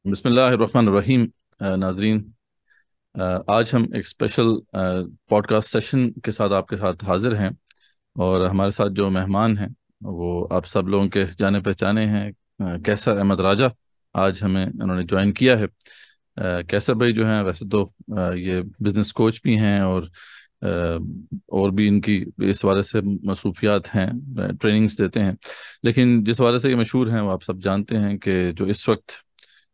بسم اللہ الرحمن الرحیم۔ ناظرین، آج ہم ایک اسپیشل پوڈ کاسٹ سیشن کے ساتھ آپ کے ساتھ حاضر ہیں، اور ہمارے ساتھ جو مہمان ہیں وہ آپ سب لوگوں کے جانے پہچانے ہیں۔ کیسر احمد راجہ آج ہمیں انہوں نے جوائن کیا ہے۔ کیسر بھائی جو ہیں ویسے تو یہ بزنس کوچ بھی ہیں، اور بھی ان کی اس حوالے سے مصروفیات ہیں، ٹریننگز دیتے ہیں، لیکن جس حوالے سے یہ مشہور ہیں وہ آپ سب جانتے ہیں کہ جو اس وقت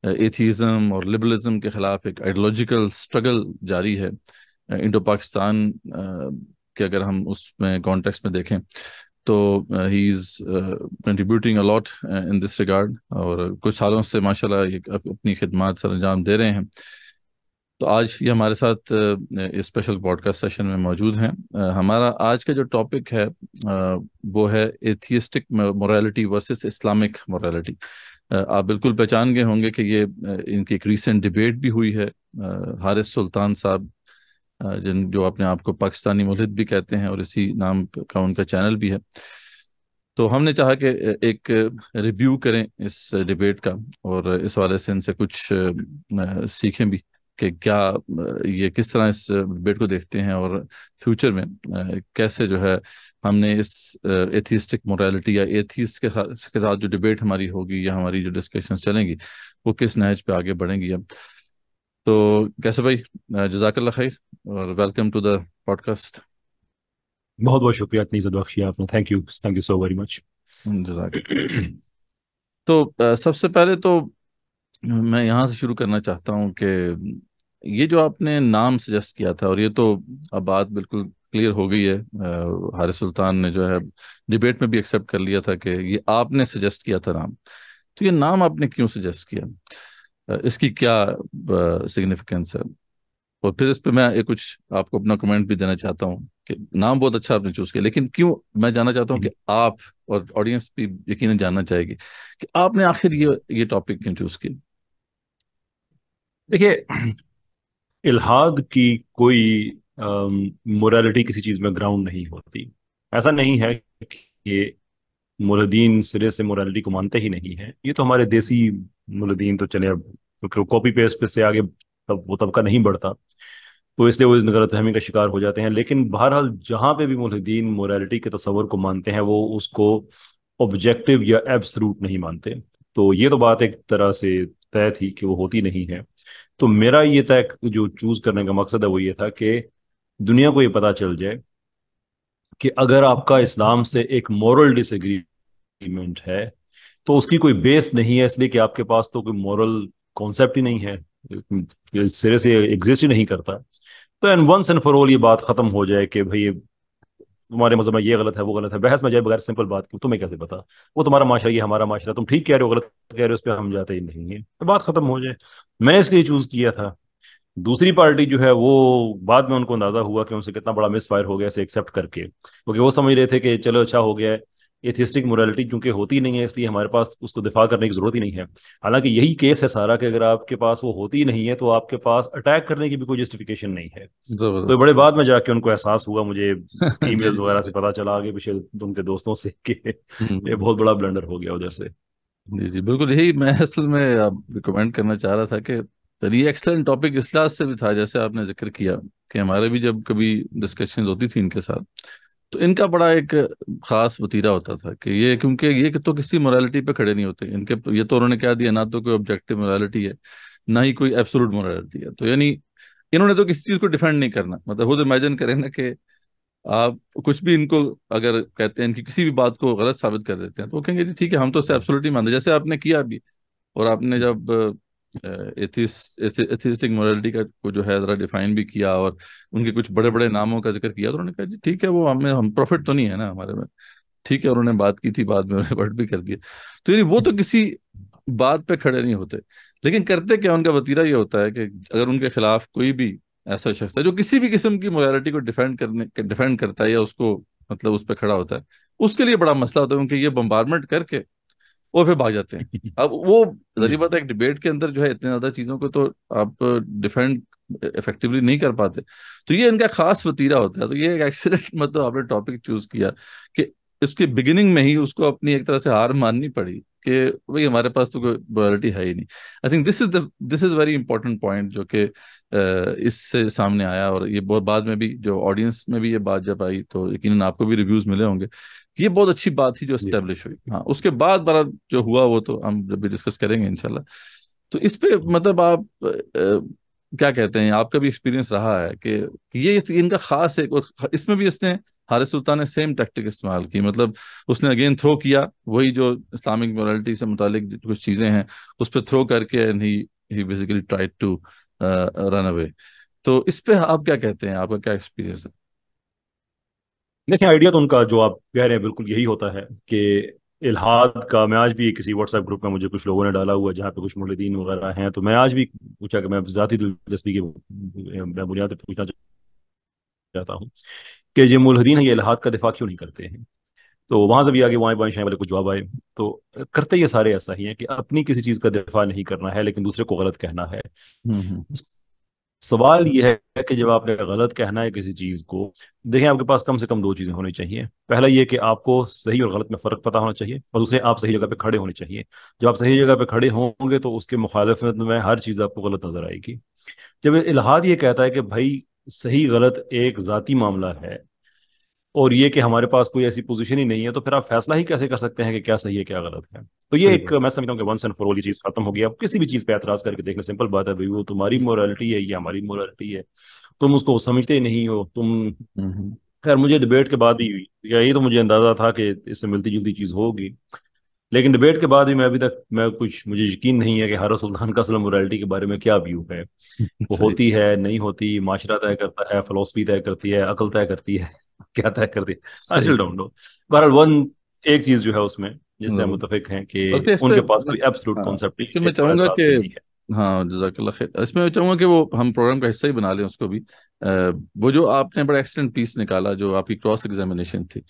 ایتھیزم اور لبرلزم کے خلاف ایک آئیڈیولوجیکل سٹرگل جاری ہے انڈو پاکستان کہ اگر ہم اس میں کانٹیکس میں دیکھیں تو he is contributing a lot in this regard, اور کچھ سالوں سے ماشاءاللہ یہ اپنی خدمات سر انجام دے رہے ہیں۔ تو آج یہ ہمارے ساتھ اسپیشل پوڈ کاسٹ سیشن میں موجود ہیں۔ ہمارا آج کا جو ٹاپک ہے وہ ہے atheistic morality versus Islamic morality. آپ بالکل پہچان گئے ہوں گے کہ یہ ان کی ایک ریسنٹ ڈیبیٹ بھی ہوئی ہے۔ حارث سلطان صاحب جو اپنے آپ کو پاکستانی ملحد بھی کہتے ہیں، اور اسی نام کا ان کا چینل بھی ہے، تو ہم نے چاہا کہ ایک ریویو کریں اس ڈیبیٹ کا، اور اس حوالے سے ان سے کچھ سیکھیں بھی کہ کیا یہ کس طرح اس ڈیبیٹ کو دیکھتے ہیں، اور فیوچر میں کیسے جو ہے ہم نے اس ایتھیسٹک مورالٹی یا ایتھیس کے ساتھ جو ڈیبیٹ ہماری ہوگی یا ہماری جو ڈسکشنز چلیں گی وہ کس نہج پہ آگے بڑھیں گی۔ اب تو کیسے بھائی، جزاک اللہ خیر اور welcome to the podcast. بہت بہت شکریہ اتنی عزت بخشی آپ نے. Thank you so very much. جزاک تو سب سے پہلے تو میں یہاں سے شروع کرنا چاہتا ہوں کہ یہ جو آپ نے نام سجیسٹ کیا تھا، اور یہ تو اب بات بالکل کلیئر ہو گئی ہے، حارث سلطان نے جو ہے ڈیبیٹ میں بھی ایکسیپٹ کر لیا تھا کہ یہ آپ نے سجیسٹ کیا تھا نام، تو یہ نام آپ نے کیوں سجیسٹ کیا؟ اس کی کیا سگنیفیکنس ہے؟ اور پھر اس پہ میں ایک کچھ آپ کو اپنا کمنٹ بھی دینا چاہتا ہوں کہ نام بہت اچھا آپ نے چوز کیا، لیکن کیوں، میں جاننا چاہتا ہوں کہ آپ، اور آڈینس بھی یقیناً جاننا چاہے گی کہ آپ نے آخر یہ ٹاپک کیوں چوز کیا؟ دیکھیے، الحاد کی کوئی مورالٹی کسی چیز میں گراؤنڈ نہیں ہوتی. ایسا نہیں ہے کہ ملحدین سرے سے مورالٹی کو مانتے ہی نہیں ہیں. یہ تو ہمارے دیسی ملحدین تو چلے اب کاپی پیسٹ پہ سے آگے وہ طبقہ نہیں بڑھتا، تو اس لیے وہ اس غلط فہمی کا شکار ہو جاتے ہیں. لیکن بہرحال جہاں پہ بھی ملحدین مورالٹی کے تصور کو مانتے ہیں وہ اس کو آبجیکٹو یا ایبسلوٹ نہیں مانتے. تو یہ تو بات ایک طرح سے طے تھی کہ وہ ہوتی نہیں ہے. تو میرا یہ طے جو چوز کرنے کا مقصد ہے وہ یہ تھا کہ دنیا کو یہ پتا چل جائے کہ اگر آپ کا اسلام سے ایک مورل ڈس ایگریمنٹ ہے تو اس کی کوئی بیس نہیں ہے، اس لیے کہ آپ کے پاس تو کوئی مورل کانسیپٹ ہی نہیں ہے، یہ سرے سے ایگزسٹ ہی نہیں کرتا. تو and once and for all یہ بات ختم ہو جائے کہ بھئی تمہارے مذہب میں یہ غلط ہے وہ غلط ہے. بحث میں جائے بغیر سمپل بات کی تمہیں کیسے پتا، وہ تمہارا معاشرہ یہ ہمارا معاشرہ، تم ٹھیک کہہ رہے ہو غلط کہہ رہے ہو اس پہ ہم جاتے ہی نہیں ہیں، تو بات ختم ہو جائے. میں نے اس لیے چوز کیا تھا. دوسری پارٹی جو ہے وہ بعد میں ان کو اندازہ ہوا کہ ان سے کتنا بڑا مس فائر ہو گیا اسے ایکسیپٹ کر کے، کیونکہ وہ سمجھ رہے تھے کہ چلو اچھا ہو گیا ہے، ایتھیسٹک مورالٹی چونکہ ہوتی نہیں ہے اس لیے ہمارے پاس اس کو دفاع کرنے کی ضرورت ہی نہیں ہے. حالانکہ یہی کیس ہے سارا کہ اگر آپ کے پاس وہ ہوتی ہی نہیں ہے تو آپ کے پاس اٹیک کرنے کی بھی کوئی جسٹیفیکیشن نہیں ہے. تو بڑے زبردست۔ بعد میں جا کے ان کو احساس ہوا، مجھے ای جی میلز جی وغیرہ سے پتا چلا آگے پیچھے ان کے دوستوں سے کہ یہ ہوں، بہت بڑا بلنڈر ہو گیا ادھر سے. جی جی بالکل، یہی میں اصل میں آپ ریکمینڈ کرنا چاہ رہا تھا کہ یہ ایکسلنٹ ٹاپک اس لحاظ سے بھی تھا، جیسے آپ نے ذکر کیا کہ ہمارے بھی جب کبھی ڈسکشنز ہوتی تھی ان کے ساتھ تو ان کا بڑا ایک خاص وتیرہ ہوتا تھا کہ یہ، کیونکہ یہ تو کسی مورالٹی پہ کھڑے نہیں ہوتے ان کے، یہ تو انہوں نے کہہ دیا نہ تو کوئی آبجیکٹو مورالٹی ہے نہ ہی کوئی ایبسولوٹ مورالٹی ہے، تو یعنی انہوں نے تو کسی چیز کو ڈیفینڈ نہیں کرنا، مطلب خود امیجن کریں نا کہ آپ کچھ بھی ان کو اگر کہتے ہیں ان کی کسی بھی بات کو غلط ثابت کر دیتے ہیں تو وہ کہیں گے جی ٹھیک ہے ہم تو اس سے ایبسولوٹلی مانتے، جیسے آپ نے کیا بھی، اور آپ نے جب ایتھیسٹک مورالٹی کا کو جو ہے ذرا ڈیفائن بھی کیا اور ان کے کچھ بڑے بڑے ناموں کا ذکر کیا، تو انہوں نے کہا جی ٹھیک ہے وہ ہم پروفٹ تو نہیں ہے نا ہمارے میں، ٹھیک ہے، اور انہوں نے بات کی تھی بعد میں انہوں نے ورڈ بھی کر دیا. تو یعنی وہ تو کسی بات پہ کھڑے نہیں ہوتے، لیکن کرتے کیا، ان کا وتیرہ یہ ہوتا ہے کہ اگر ان کے خلاف کوئی بھی ایسا شخص ہے جو کسی بھی قسم کی موریلٹی کو ڈیفینڈ کرتا ہے یا اس کو مطلب اس پہ کھڑا ہوتا ہے، اس کے لیے بڑا مسئلہ ہوتا ہے کیونکہ یہ بمبارمنٹ کر کے اور پھر بھاگ جاتے ہیں. اب وہ ذریعہ بات ہے، ایک ڈیبیٹ کے اندر جو ہے اتنے زیادہ چیزوں کو تو آپ ڈیفینڈ افیکٹولی نہیں کر پاتے، تو یہ ان کا خاص وتیرہ ہوتا ہے. تو یہ ایک ایکسیلنٹ مطلب آپ نے ٹاپک چوز کیا کہ اس کے بگننگ میں ہی اس کو اپنی ایک طرح سے ہار ماننی پڑی کہ بھئی ہمارے پاس تو کوئی morality ہے ہی نہیں. I think this is very important point جو کہ اس سے سامنے آیا, اور یہ بہت بعد میں بھی جو آڈینس میں بھی یہ بات جب آئی تو یقیناً آپ کو بھی ریویوز ملے ہوں گے کہ یہ بہت اچھی بات تھی جو اسٹیبلش ہوئی. ہاں, اس کے بعد بڑا جو ہوا وہ تو ہم جب بھی ڈسکس کریں گے انشاءاللہ. تو اس پہ مطلب آپ کیا کہتے ہیں, آپ کا بھی ایکسپیرینس رہا ہے کہ یہ ان کا خاص ایک, اور اس میں بھی اس نے حارث سلطان نے سیم ٹیکٹک استعمال کی, مطلب اس نے اگین تھرو کیا وہی جو اسلامک مورالٹی سے متعلق کچھ چیزیں ہیں اس پہ تھرو کر کے he basically tried to run away. تو اس پہ آپ کیا کہتے ہیں, آپ کا کیا ایکسپیرینس ہے؟ دیکھیں, آئیڈیا تو ان کا جو آپ کہہ رہے ہیں بالکل یہی ہوتا ہے کہ الحاد کا, میں آج بھی کسی واٹس ایپ گروپ میں مجھے کچھ لوگوں نے ڈالا ہوا جہاں پہ کچھ مولدین وغیرہ ہیں, تو میں آج بھی پوچھا کہ میں ذاتی دلچسپی کی بنیاد پہ پوچھنا چاہتا ہوں کہ یہ ملحدین ہیں یہ الحاد کا دفاع کیوں نہیں کرتے ہیں. تو وہاں سے بھی آگے وہاں بائیں شائیں والے کچھ جواب آئے. تو کرتے یہ سارے ایسا ہی ہیں کہ اپنی کسی چیز کا دفاع نہیں کرنا ہے لیکن دوسرے کو غلط کہنا ہے. سوال یہ ہے کہ جب آپ نے غلط کہنا ہے کسی چیز کو, دیکھیں آپ کے پاس کم سے کم دو چیزیں ہونی چاہیے. پہلا یہ کہ آپ کو صحیح اور غلط میں فرق پتہ ہونا چاہیے, اور دوسرے آپ صحیح جگہ پہ کھڑے ہونے چاہیے. جب آپ صحیح جگہ پہ کھڑے ہوں گے تو اس کے مخالفت میں ہر چیز آپ کو غلط نظر آئے گی. جب الحاد یہ کہتا ہے کہ بھائی صحیح غلط ایک ذاتی معاملہ ہے اور یہ کہ ہمارے پاس کوئی ایسی پوزیشن ہی نہیں ہے, تو پھر آپ فیصلہ ہی کیسے کر سکتے ہیں کہ کیا صحیح ہے کیا غلط ہے. تو یہ ایک میں سمجھتا ہوں کہ ونس اینڈ فار آل یہ چیز ختم ہو گیا. کسی بھی چیز پہ اعتراض کر کے دیکھنا سمپل بات ہے, بھائی وہ تمہاری مورالٹی ہے یہ ہماری مورالٹی ہے, تم اس کو سمجھتے نہیں ہو تم. خیر مجھے ڈبیٹ کے بعد بھی یہی تو مجھے اندازہ تھا کہ اس سے ملتی جلتی چیز ہوگی, لیکن ڈبیٹ کے بعد بھی میں ابھی تک مجھے یقین نہیں ہے کہ حارث سلطان کا اصل مورالٹی کے بارے میں کیا ویو ہے. وہ ہوتی ہے نہیں ہوتی, معاشرہ طے کرتا ہے, فلسفی طے کرتی ہے, عقل طے کرتی ہے, کیا طے کرتی ہے, I still don't know. بہرحال ایک چیز جو ہے اس میں جس سے ہم متفق ہیں کہ بلکہ اس ان پہ کے پاس کوئی ایبسولوٹ کانسیپٹ اس میں میں چاہوں گا کہ نہیں ہے. ہاں جزاک اللہ خیر, اس میں میں چاہوں گا کہ وہ ہم پروگرام کا حصہ ہی بنا لیں اس کو بھی. وہ جو آپ نے بڑا ایکسیلنٹ پیس نکالا جو آپ کی کراس ایگزامینیشن تھی,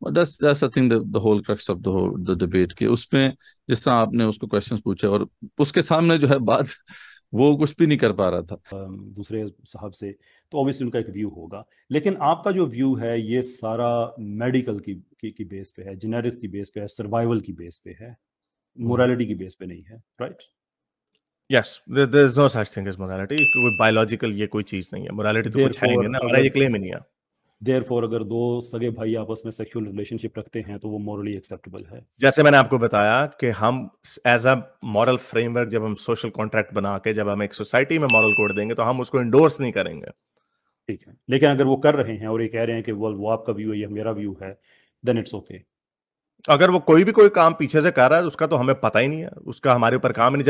that's I think the whole crux of the debate, کہ اس میں جس طرح آپ نے اس کو کویشچنز پوچھے اور اس کے سامنے جو ہے بات وہ کچھ بھی نہیں کر پا رہا تھا دوسرے صاحب سے, تو obviously ان کا ایک ویو ہوگا. لیکن آپ کا جو ویو ہے یہ سارا میڈیکل کی بیس پہ ہے, جینیٹکس کی بیس پہ ہے, سروائیول کی بیس پہ ہے, مورالٹی کی بیس پہ نہیں ہے, right? Yes, there is no such thing as morality. کوئی biological یہ کوئی چیز نہیں ہے. Morality تو کچھ ہے ہی نہیں نا, ہمارا یہ claim ہی نہیں ہے. Therefore اگر دو سگے بھائی آپس میں سیکشول ریلیشن شپ رکھتے ہیں تو وہ مورلی ایکسیپٹیبل ہے. جیسے میں نے آپ کو بتایا کہ ہم as a moral frame work جب ہم سوشل کانٹریکٹ بنا کے جب ہم ایک سوسائٹی میں مورل کوڈ دیں گے تو ہم اس کو انڈورس نہیں کریں گے. ٹھیک ہے, لیکن اگر وہ کر رہے ہیں اور یہ کہہ رہے ہیں کہ وہ آپ کا ویو ہے یہ میرا ویو ہے, دین اٹس اوکے. اگر وہ کوئی بھی کوئی کام پیچھے سے کر رہا ہے اس کا تو ہمیں پتہ ہی نہیں ہے, اس کا ہمارے اوپر کام ہی نہیں.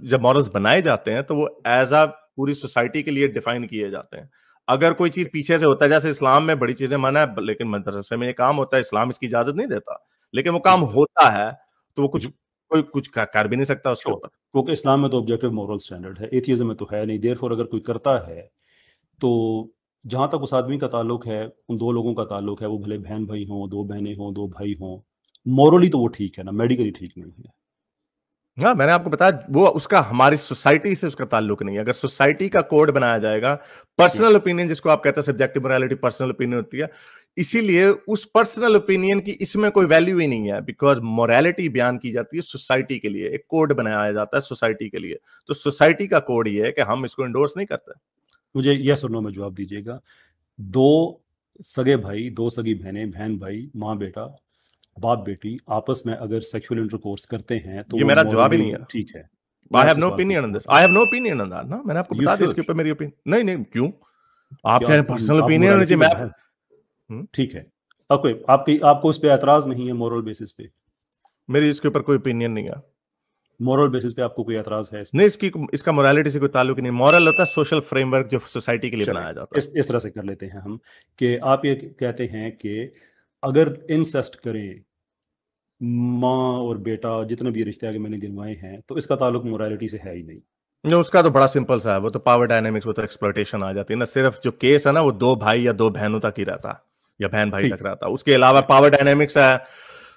جب مورلز بنائے جاتے ہیں تو وہ ایز اے پوری سوسائٹی کے لیے ڈیفائن کیے جاتے ہیں. اگر کوئی چیز پیچھے سے ہوتا ہے, جیسے اسلام میں بڑی چیزیں منع ہے لیکن مدرسے میں یہ کام ہوتا ہے, اسلام اس کی اجازت نہیں دیتا, لیکن وہ کام ہوتا ہے تو وہ کوئی کچھ کر بھی نہیں سکتا اس کے اوپر, کیونکہ اسلام میں تو آبجیکٹیو مورل سٹینڈرڈ ہے, ایتھیزم میں تو ہے نہیں. دیئرفور اگر کوئی کرتا ہے تو جہاں تک اس آدمی کا تعلق ہے, ان دو لوگوں کا تعلق ہے, وہ بھلے بہن بھائی ہوں, دو بہنیں ہوں, دو بھائی ہوں, مورلی تو وہ ٹھیک ہے نا, میڈیکلی ٹھیک نہیں ہے. ہاں میں نے آپ کو بتایا وہ اس کا ہماری سوسائٹی سے اس کا تعلق نہیں ہے. اگر سوسائٹی کا کوڈ بنایا جائے گا, پرسنل اوپینین جس کو آپ کہتے ہیں سبجیکٹو مورالٹی پرسنل اوپینین ہوتی ہے, اسی لیے اس پرسنل اوپینین کی اس میں کوئی ویلیو ہی نہیں ہے, بیکاز مورالٹی بیان کی جاتی ہے سوسائٹی کے لیے, ایک کوڈ بنایا جاتا ہے سوسائٹی کے لیے, تو سوسائٹی کا کوڈ یہ ہے کہ ہم اس کو انڈورس نہیں کرتے. مجھے یس اور نو میں جواب دیجیے گا. دو سگے بھائی, دو سگی بہنیں, بہن بھائی, ماں بیٹا, باپ بیٹی آپس میں اگر سیکشول انٹرکورس کرتے ہیں تو یہ میرا جواب ہی نہیں ہے. ٹھیک ہے. I have no opinion on this. I have no opinion on that. میں نے آپ کو بتا دیا اس کے اوپر میری اوپینین نہیں. کیوں آپ کہہ رہے ہیں پرسنل اوپینین ہونا چاہیے؟ میں ٹھیک ہے, آپ کو اس پہ اعتراض نہیں ہے مورل بیسس پہ؟ میری اس کے اوپر کوئی اوپینین نہیں ہے. مورل بیسس پہ آپ کو کوئی اعتراض ہے؟ نہیں, اس کا مورالٹی سے کوئی تعلق نہیں. مورل ہوتا ہے سوشل فریم ورک جو سوسائٹی کے لیے بنایا جاتا ہے. اس طرح سے کر لیتے ہیں ہم کہ آپ یہ کہتے ہیں کہ اگر انسیسٹ کریں ماں اور بیٹا جتنے بھی رشتے آگے میں نے گنوائے ہیں تو اس کا تعلق مورالٹی سے ہے ہی نہیں. اس کا تو بڑا سمپل سا ہے, وہ تو پاور ڈائنامکس, وہ تو ایکسپلوٹیشن آ جاتی ہے نا. صرف جو کیس ہے نا وہ دو بھائی یا دو بہنوں تک ہی رہتا یا بہن بھائی تک رہتا, اس کے علاوہ پاور ڈائنامکس ہے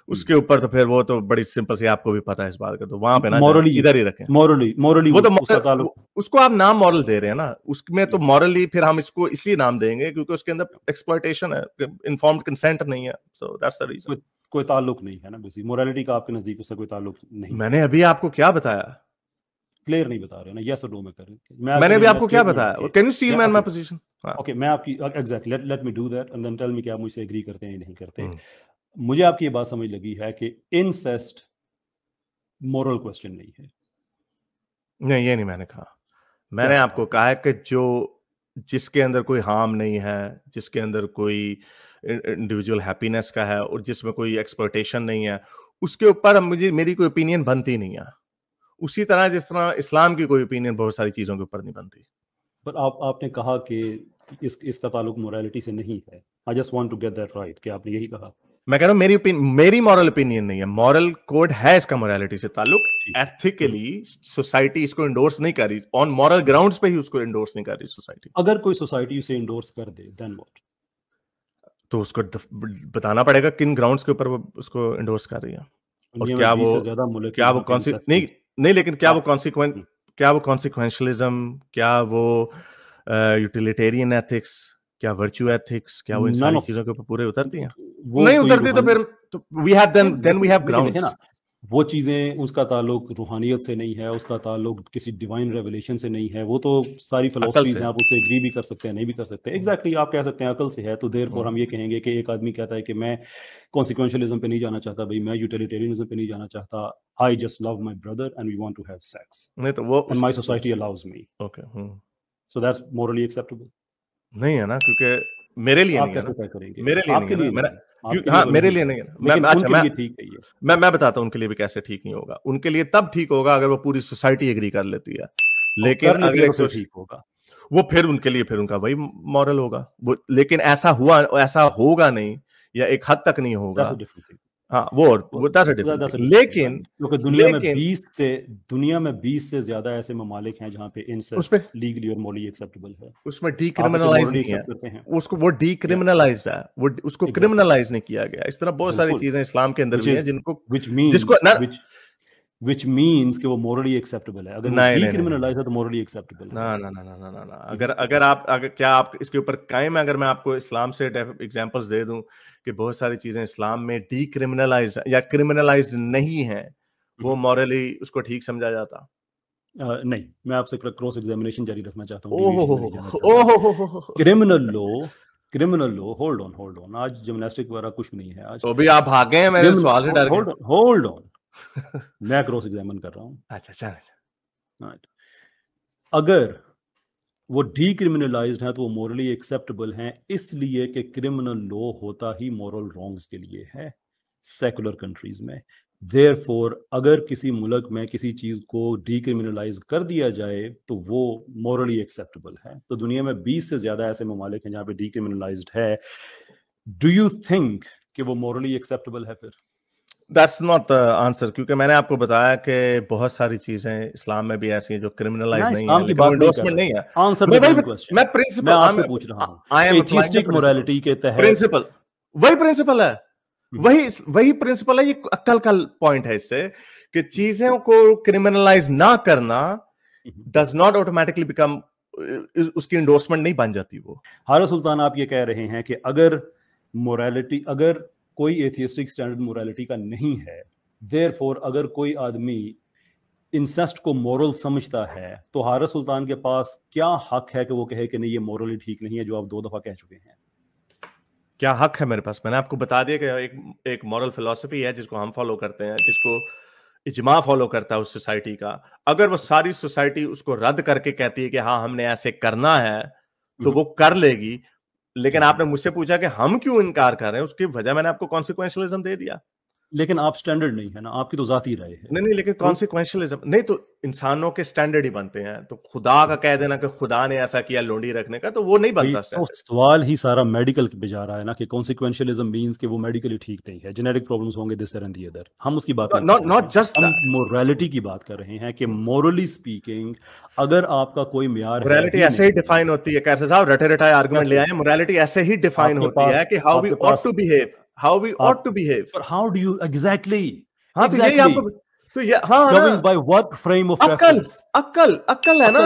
اس کے اوپر, تو پھر وہ تو بڑی سمپل سی, آپ کو بھی پتا ہے اس بات کا, تو وہاں پہ نا ادھر ہی رکھیں. مورلی وہ تو اس کو آپ نام مورل دے رہے ہیں نا, اس میں تو مورلی پھر ہم اس کو اس لیے نام دیں گے کیونکہ اس کے اندر ایکسپلوٹیشن ہے, انفارمڈ کنسنٹ نہیں ہے. So that's the reason. کوئی تعلق نہیں ہے نا بیسک مورالٹی کا آپ کے نزدیک اس سے کوئی تعلق نہیں. میں نے ابھی آپ کو کیا بتایا؟ کلیئر نہیں بتا رہے نا, یس اور نو میں کریں. میں نے ابھی آپ کو کیا بتایا؟ Can you see man my position? Okay میں آپ کی exactly let me do that and then tell me کہ آپ مجھ سے ایگری کرتے ہیں یا نہیں کرتے. مجھے آپ کی یہ بات سمجھ لگی ہے کہ انسیسٹ مورل کوسچن نہیں ہے. نہیں یہ نہیں میں نے کہا. میں نے آپ کو کہا ہے کہ جس کے اندر کوئی ہارم نہیں ہے, جس کے اندر کوئی انڈیویجول ہیپینس کا ہے اور جس میں کوئی ایکسپلوٹیشن نہیں ہے, اس کے اوپر میری کوئی اوپینین بنتی نہیں ہے. اسی طرح جس طرح اسلام کی کوئی اوپینین بہت ساری چیزوں کے اوپر نہیں بنتی. پر آپ نے کہا کہ اس کا تعلق مورالٹی سے نہیں ہے. I just want to get that right کہ آپ نے یہی کہا. میں کہہ رہا ہوں میری مورل اوپینین نہیں ہے. مورل کوڈ ہے اس کا مورالٹی سے تعلق. ایتھیکلی سوسائٹی اس کو انڈورس نہیں کر رہی, آن مورل گراؤنڈز پہ ہی اس کو انڈورس نہیں کر رہی سوسائٹی. اگر کوئی سوسائٹی اسے انڈورس کر دے then what؟ تو اس کو بتانا پڑے گا کن گراؤنڈز کے اوپر وہ اس کو انڈورس کر رہی ہے, اور نہیں لیکن کیا وہ کانسیکوینشلزم, کیا وہ یوٹیلیٹیرین ایتھکس, کیا ورچو ایتھکس, کیا وہ ان ساری چیزوں کے اوپر پورے اترتی ہیں؟ نہیں اترتی تو پھر we have grounds. وہ چیزیں اس کا تعلق روحانیت سے نہیں ہے, اس کا تعلق کسی ڈیوائن ریویلیشن سے نہیں ہے. وہ تو ساری فلسفیز ہیں, آپ اس سے ایگری بھی کر سکتے ہیں نہیں بھی کر سکتے. ایگزیکٹلی آپ کہہ سکتے ہیں عقل سے ہے, تو دیر فور ہم یہ کہیں گے کہ ایک آدمی کہتا ہے کہ میں کانسیکوینشلزم پہ نہیں جانا چاہتا, بھائی میں یوٹیلیٹیرینزم پہ نہیں جانا چاہتا, I just love my brother and we want to have sex and my society allows me. Okay. So that's morally acceptable. نہیں ہے نا, کیونکہ میرے لیے نہیں ہے. میرے لیے نہیں ہے. ہاں میرے لیے نہیں ہے. میں بتاتا ہوں ان کے لیے بھی کیسے ٹھیک نہیں ہوگا. ان کے لیے تب ٹھیک ہوگا اگر وہ پوری سوسائٹی ایگری کر لیتی ہے, لیکن اگر ٹھیک ہوگا وہ پھر ان کے لیے پھر ان کا وہی مورل ہوگا. لیکن ایسا ہوگا نہیں, یا ایک حد تک نہیں ہوگا. ہاں وہ لیکن دنیا میں 20 سے زیادہ ایسے ممالک ہیں جہاں پہ انسیسٹ لیگلی اور مورلی ایکسیپٹیبل ہے. اس میں ڈی کرمنلائز نہیں ہے, اس کو وہ ڈی کرمنلائزڈ ہے, وہ اس کو کرمنلائز نہیں کیا گیا. اس طرح بہت ساری چیزیں اسلام کے اندر بھی ہیں جن کو which means کہ وہ morally acceptable ہے. اگر وہ decriminalize ہے تو morally acceptable ہے. اگر کیا آپ اس کے اوپر قائم ہے؟ اگر میں آپ کو اسلام سے ایگزامپلس دے دوں کہ بہت ساری چیزیں اسلام میں ڈی کرمنلائزڈ یا کرمنلائزڈ نہیں ہیں, وہ مورلی اس کو ٹھیک سمجھا جاتا؟ نہیں, میں آپ سے کراس ایگزامینیشن جاری رکھنا چاہتا ہوں. کرمنل لو ہولڈ آن آج جمناسٹک وغیرہ کچھ نہیں ہے. آج تو بھی آپ بھاگ گئے ہیں میرے سوال سے ڈر کے. ہولڈ آن میں کراس ایگزامن کر رہا ہوں. اچھا اگر وہ ڈی کرمنلائزڈ ہیں تو وہ مورلی ایکسیپٹیبل ہیں, اس لیے کہ کرمنل لا ہوتا ہی مورل رانگز کے لیے ہے سیکولر کنٹریز میں. دیر فور اگر کسی ملک میں کسی چیز کو ڈی کرمنلائز کر دیا جائے تو وہ مورلی ایکسیپٹیبل ہے. تو دنیا میں 20 سے زیادہ ایسے ممالک ہیں جہاں پہ ڈی کرمنلائزڈ ہے. ڈو یو تھنک کہ وہ مورلی ایکسیپٹیبل ہے؟ پھر That's not the answer, کیونکہ میں نے آپ کو بتایا کہ بہت ساری چیزیں اسلام میں بھی ایسی ہیں جو کرمنلائز نہیں ہیں, لیکن انڈورسمنٹ نہیں ہے. میں پرنسپل آپ سے پوچھ رہا ہوں, ایتھیسٹک مورالٹی کے تحت پرنسپل وہی پرنسپل ہے, وہی پرنسپل ہے. یہ عقل کا پوائنٹ ہے اس سے کہ چیزوں کو کرمنلائز نہ کرنا ڈز ناٹ آٹومیٹکلی بیکم, اس کی انڈورسمنٹ نہیں بن جاتی. وہ حارث سلطان آپ یہ کہہ رہے ہیں کہ اگر مورالٹی, اگر کوئی ایتھیسٹک اسٹینڈرڈ مورالٹی کا نہیں ہے, دیر فور اگر کوئی آدمی انسیسٹ کو مورل سمجھتا ہے تو حارث سلطان کے پاس کیا حق ہے کہ وہ کہے کہ نہیں یہ مورلی ٹھیک نہیں ہے, جو آپ 2 دفعہ کہہ چکے ہیں؟ کیا حق ہے میرے پاس؟ میں نے آپ کو بتا دیا کہ ایک مورل فلسفی ہے جس کو ہم فالو کرتے ہیں, جس کو اجماع فالو کرتا ہے اس سوسائٹی کا. اگر وہ ساری سوسائٹی اس کو رد کر کے کہتی ہے کہ ہاں ہم نے ایسے کرنا ہے, تو وہ کر لے گی. لیکن آپ نے مجھ سے پوچھا کہ ہم کیوں انکار کر رہے ہیں, اس کی وجہ میں نے آپ کو کانسیکوینشلزم دے دیا. لیکن آپ سٹینڈرڈ نہیں ہے نا, آپ کی تو ذاتی رائے ہے. نہیں لیکن کانسیکوینشلزم نہیں, تو انسانوں کے سٹینڈرڈ ہی بنتے ہیں. تو خدا کا کہہ دینا کہ خدا نے ایسا کیا لونڈی رکھنے کا, تو وہ نہیں بنتا. تو سوال ہی سارا میڈیکل پہ جا رہا ہے نا کہ کانسیکوینشلزم مینز کہ وہ میڈیکلی ٹھیک نہیں ہے, جینیٹک پرابلمز ہوں گے دس اینڈ دی ادر. ہم اس کی بات ناٹ جسٹ مورالٹی کی بات کر رہے ہیں کہ مورلی اسپیکنگ اگر آپ کا کوئی معیار ہے, مورالٹی ایسے ہی ڈیفائن ہوتی ہے. کیسے صاحب رٹے رٹائے آرگومنٹ لے آئے, مورالٹی ایسے ہی ڈیفائن ہوتی ہے کہ how we ought to behave, how we ought to behave. But how do you exactly تو یہ ہاں going by what frame of reference? عقل ہے نا.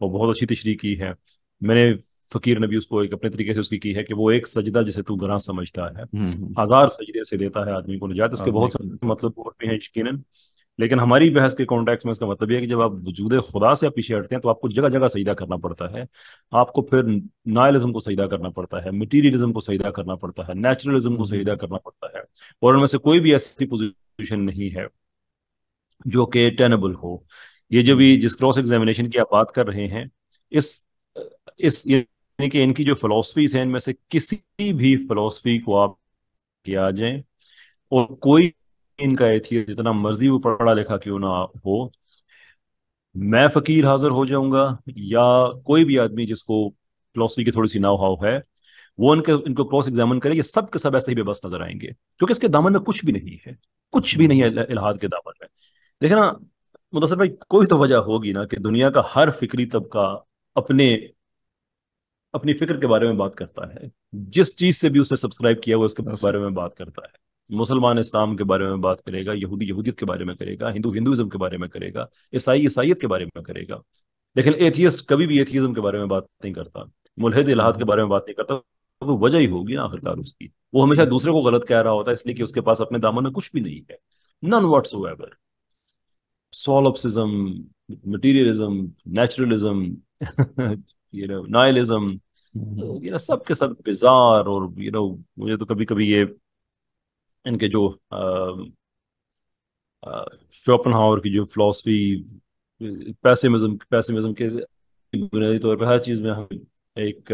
اور بہت اچھی تشریح کی ہے. میں نے فقیر نے بھی اس کو ایک اپنے طریقے سے اس کی ہے کہ وہ ایک سجدہ جسے تو گناہ سمجھتا ہے ہزار سجدے سے دیتا ہے آدمی کو نجات. اس کے بہت سے مطلب اور بھی ہیں یقیناً، لیکن ہماری بحث کے کانٹیکس میں اس کا مطلب یہ ہے کہ جب آپ وجود خدا سے آپ پیچھے ہٹتے ہیں تو آپ کو جگہ جگہ سجدہ کرنا پڑتا ہے. آپ کو پھر نائلزم کو سجدہ کرنا پڑتا ہے، مٹیریلزم کو سجدہ کرنا پڑتا ہے، نیچرلزم کو سجدہ کرنا پڑتا ہے، اور ان میں سے کوئی بھی ایسی پوزیشن نہیں ہے جو کہ ٹینبل ہو. یہ جو بھی جس کراس ایگزامینیشن کی آپ بات کر رہے ہیں، اس اس یعنی کہ ان کی جو فلسفیز ہیں ان میں سے کسی بھی فلسفی کو آپ کیا جائیں، اور کوئی ان کا ایتھیسٹ جتنا مرضی وہ پڑھا لکھا کیوں نہ ہو، میں فقیر حاضر ہو جاؤں گا یا کوئی بھی آدمی جس کو فلسفی کی تھوڑی سی ناؤ ہاؤ ہے، وہ ان کو کراس ایگزامن کرے، یہ سب کے سب ایسے ہی بے بس نظر آئیں گے، کیونکہ اس کے دامن میں کچھ بھی نہیں ہے، کچھ بھی نہیں ہے الہاد کے دامن میں. دیکھیں نا مدثر بھائی، کوئی تو وجہ ہوگی نا کہ دنیا کا ہر فکری طبقہ اپنی فکر کے بارے میں بات کرتا ہے، جس چیز سے بھی اسے سبسکرائب کیا ہوا اس کے بارے میں بات کرتا ہے. مسلمان اسلام کے بارے میں بات کرے گا، یہودی یہودیت کے بارے میں کرے گا، ہندو ہندوازم کے بارے میں کرے گا، عیسائی عیسائیت کے بارے میں کرے گا. لیکن ایتھیسٹ کبھی بھی ایتھیزم کے بارے میں بات نہیں کرتا، ملحد الہاد کے بارے میں بات نہیں کرتا. کوئی وجہ ہی ہوگی نا آخرکار اس کی. وہ ہمیشہ دوسرے کو غلط کہہ رہا ہوتا ہے اس لیے کہ اس کے پاس اپنے دامن میں کچھ بھی نہیں ہے. نن واٹس ایور. سولپسزم، مٹیریلزم، نیچرلزم، نائلزم، سب کے سب bizarre. اور مجھے تو کبھی کبھی یہ ان کے جو شوپنہاور کی جو فلسفی پیسمزم کے بنیادی طور پہ ہر چیز میں ہمیں ایک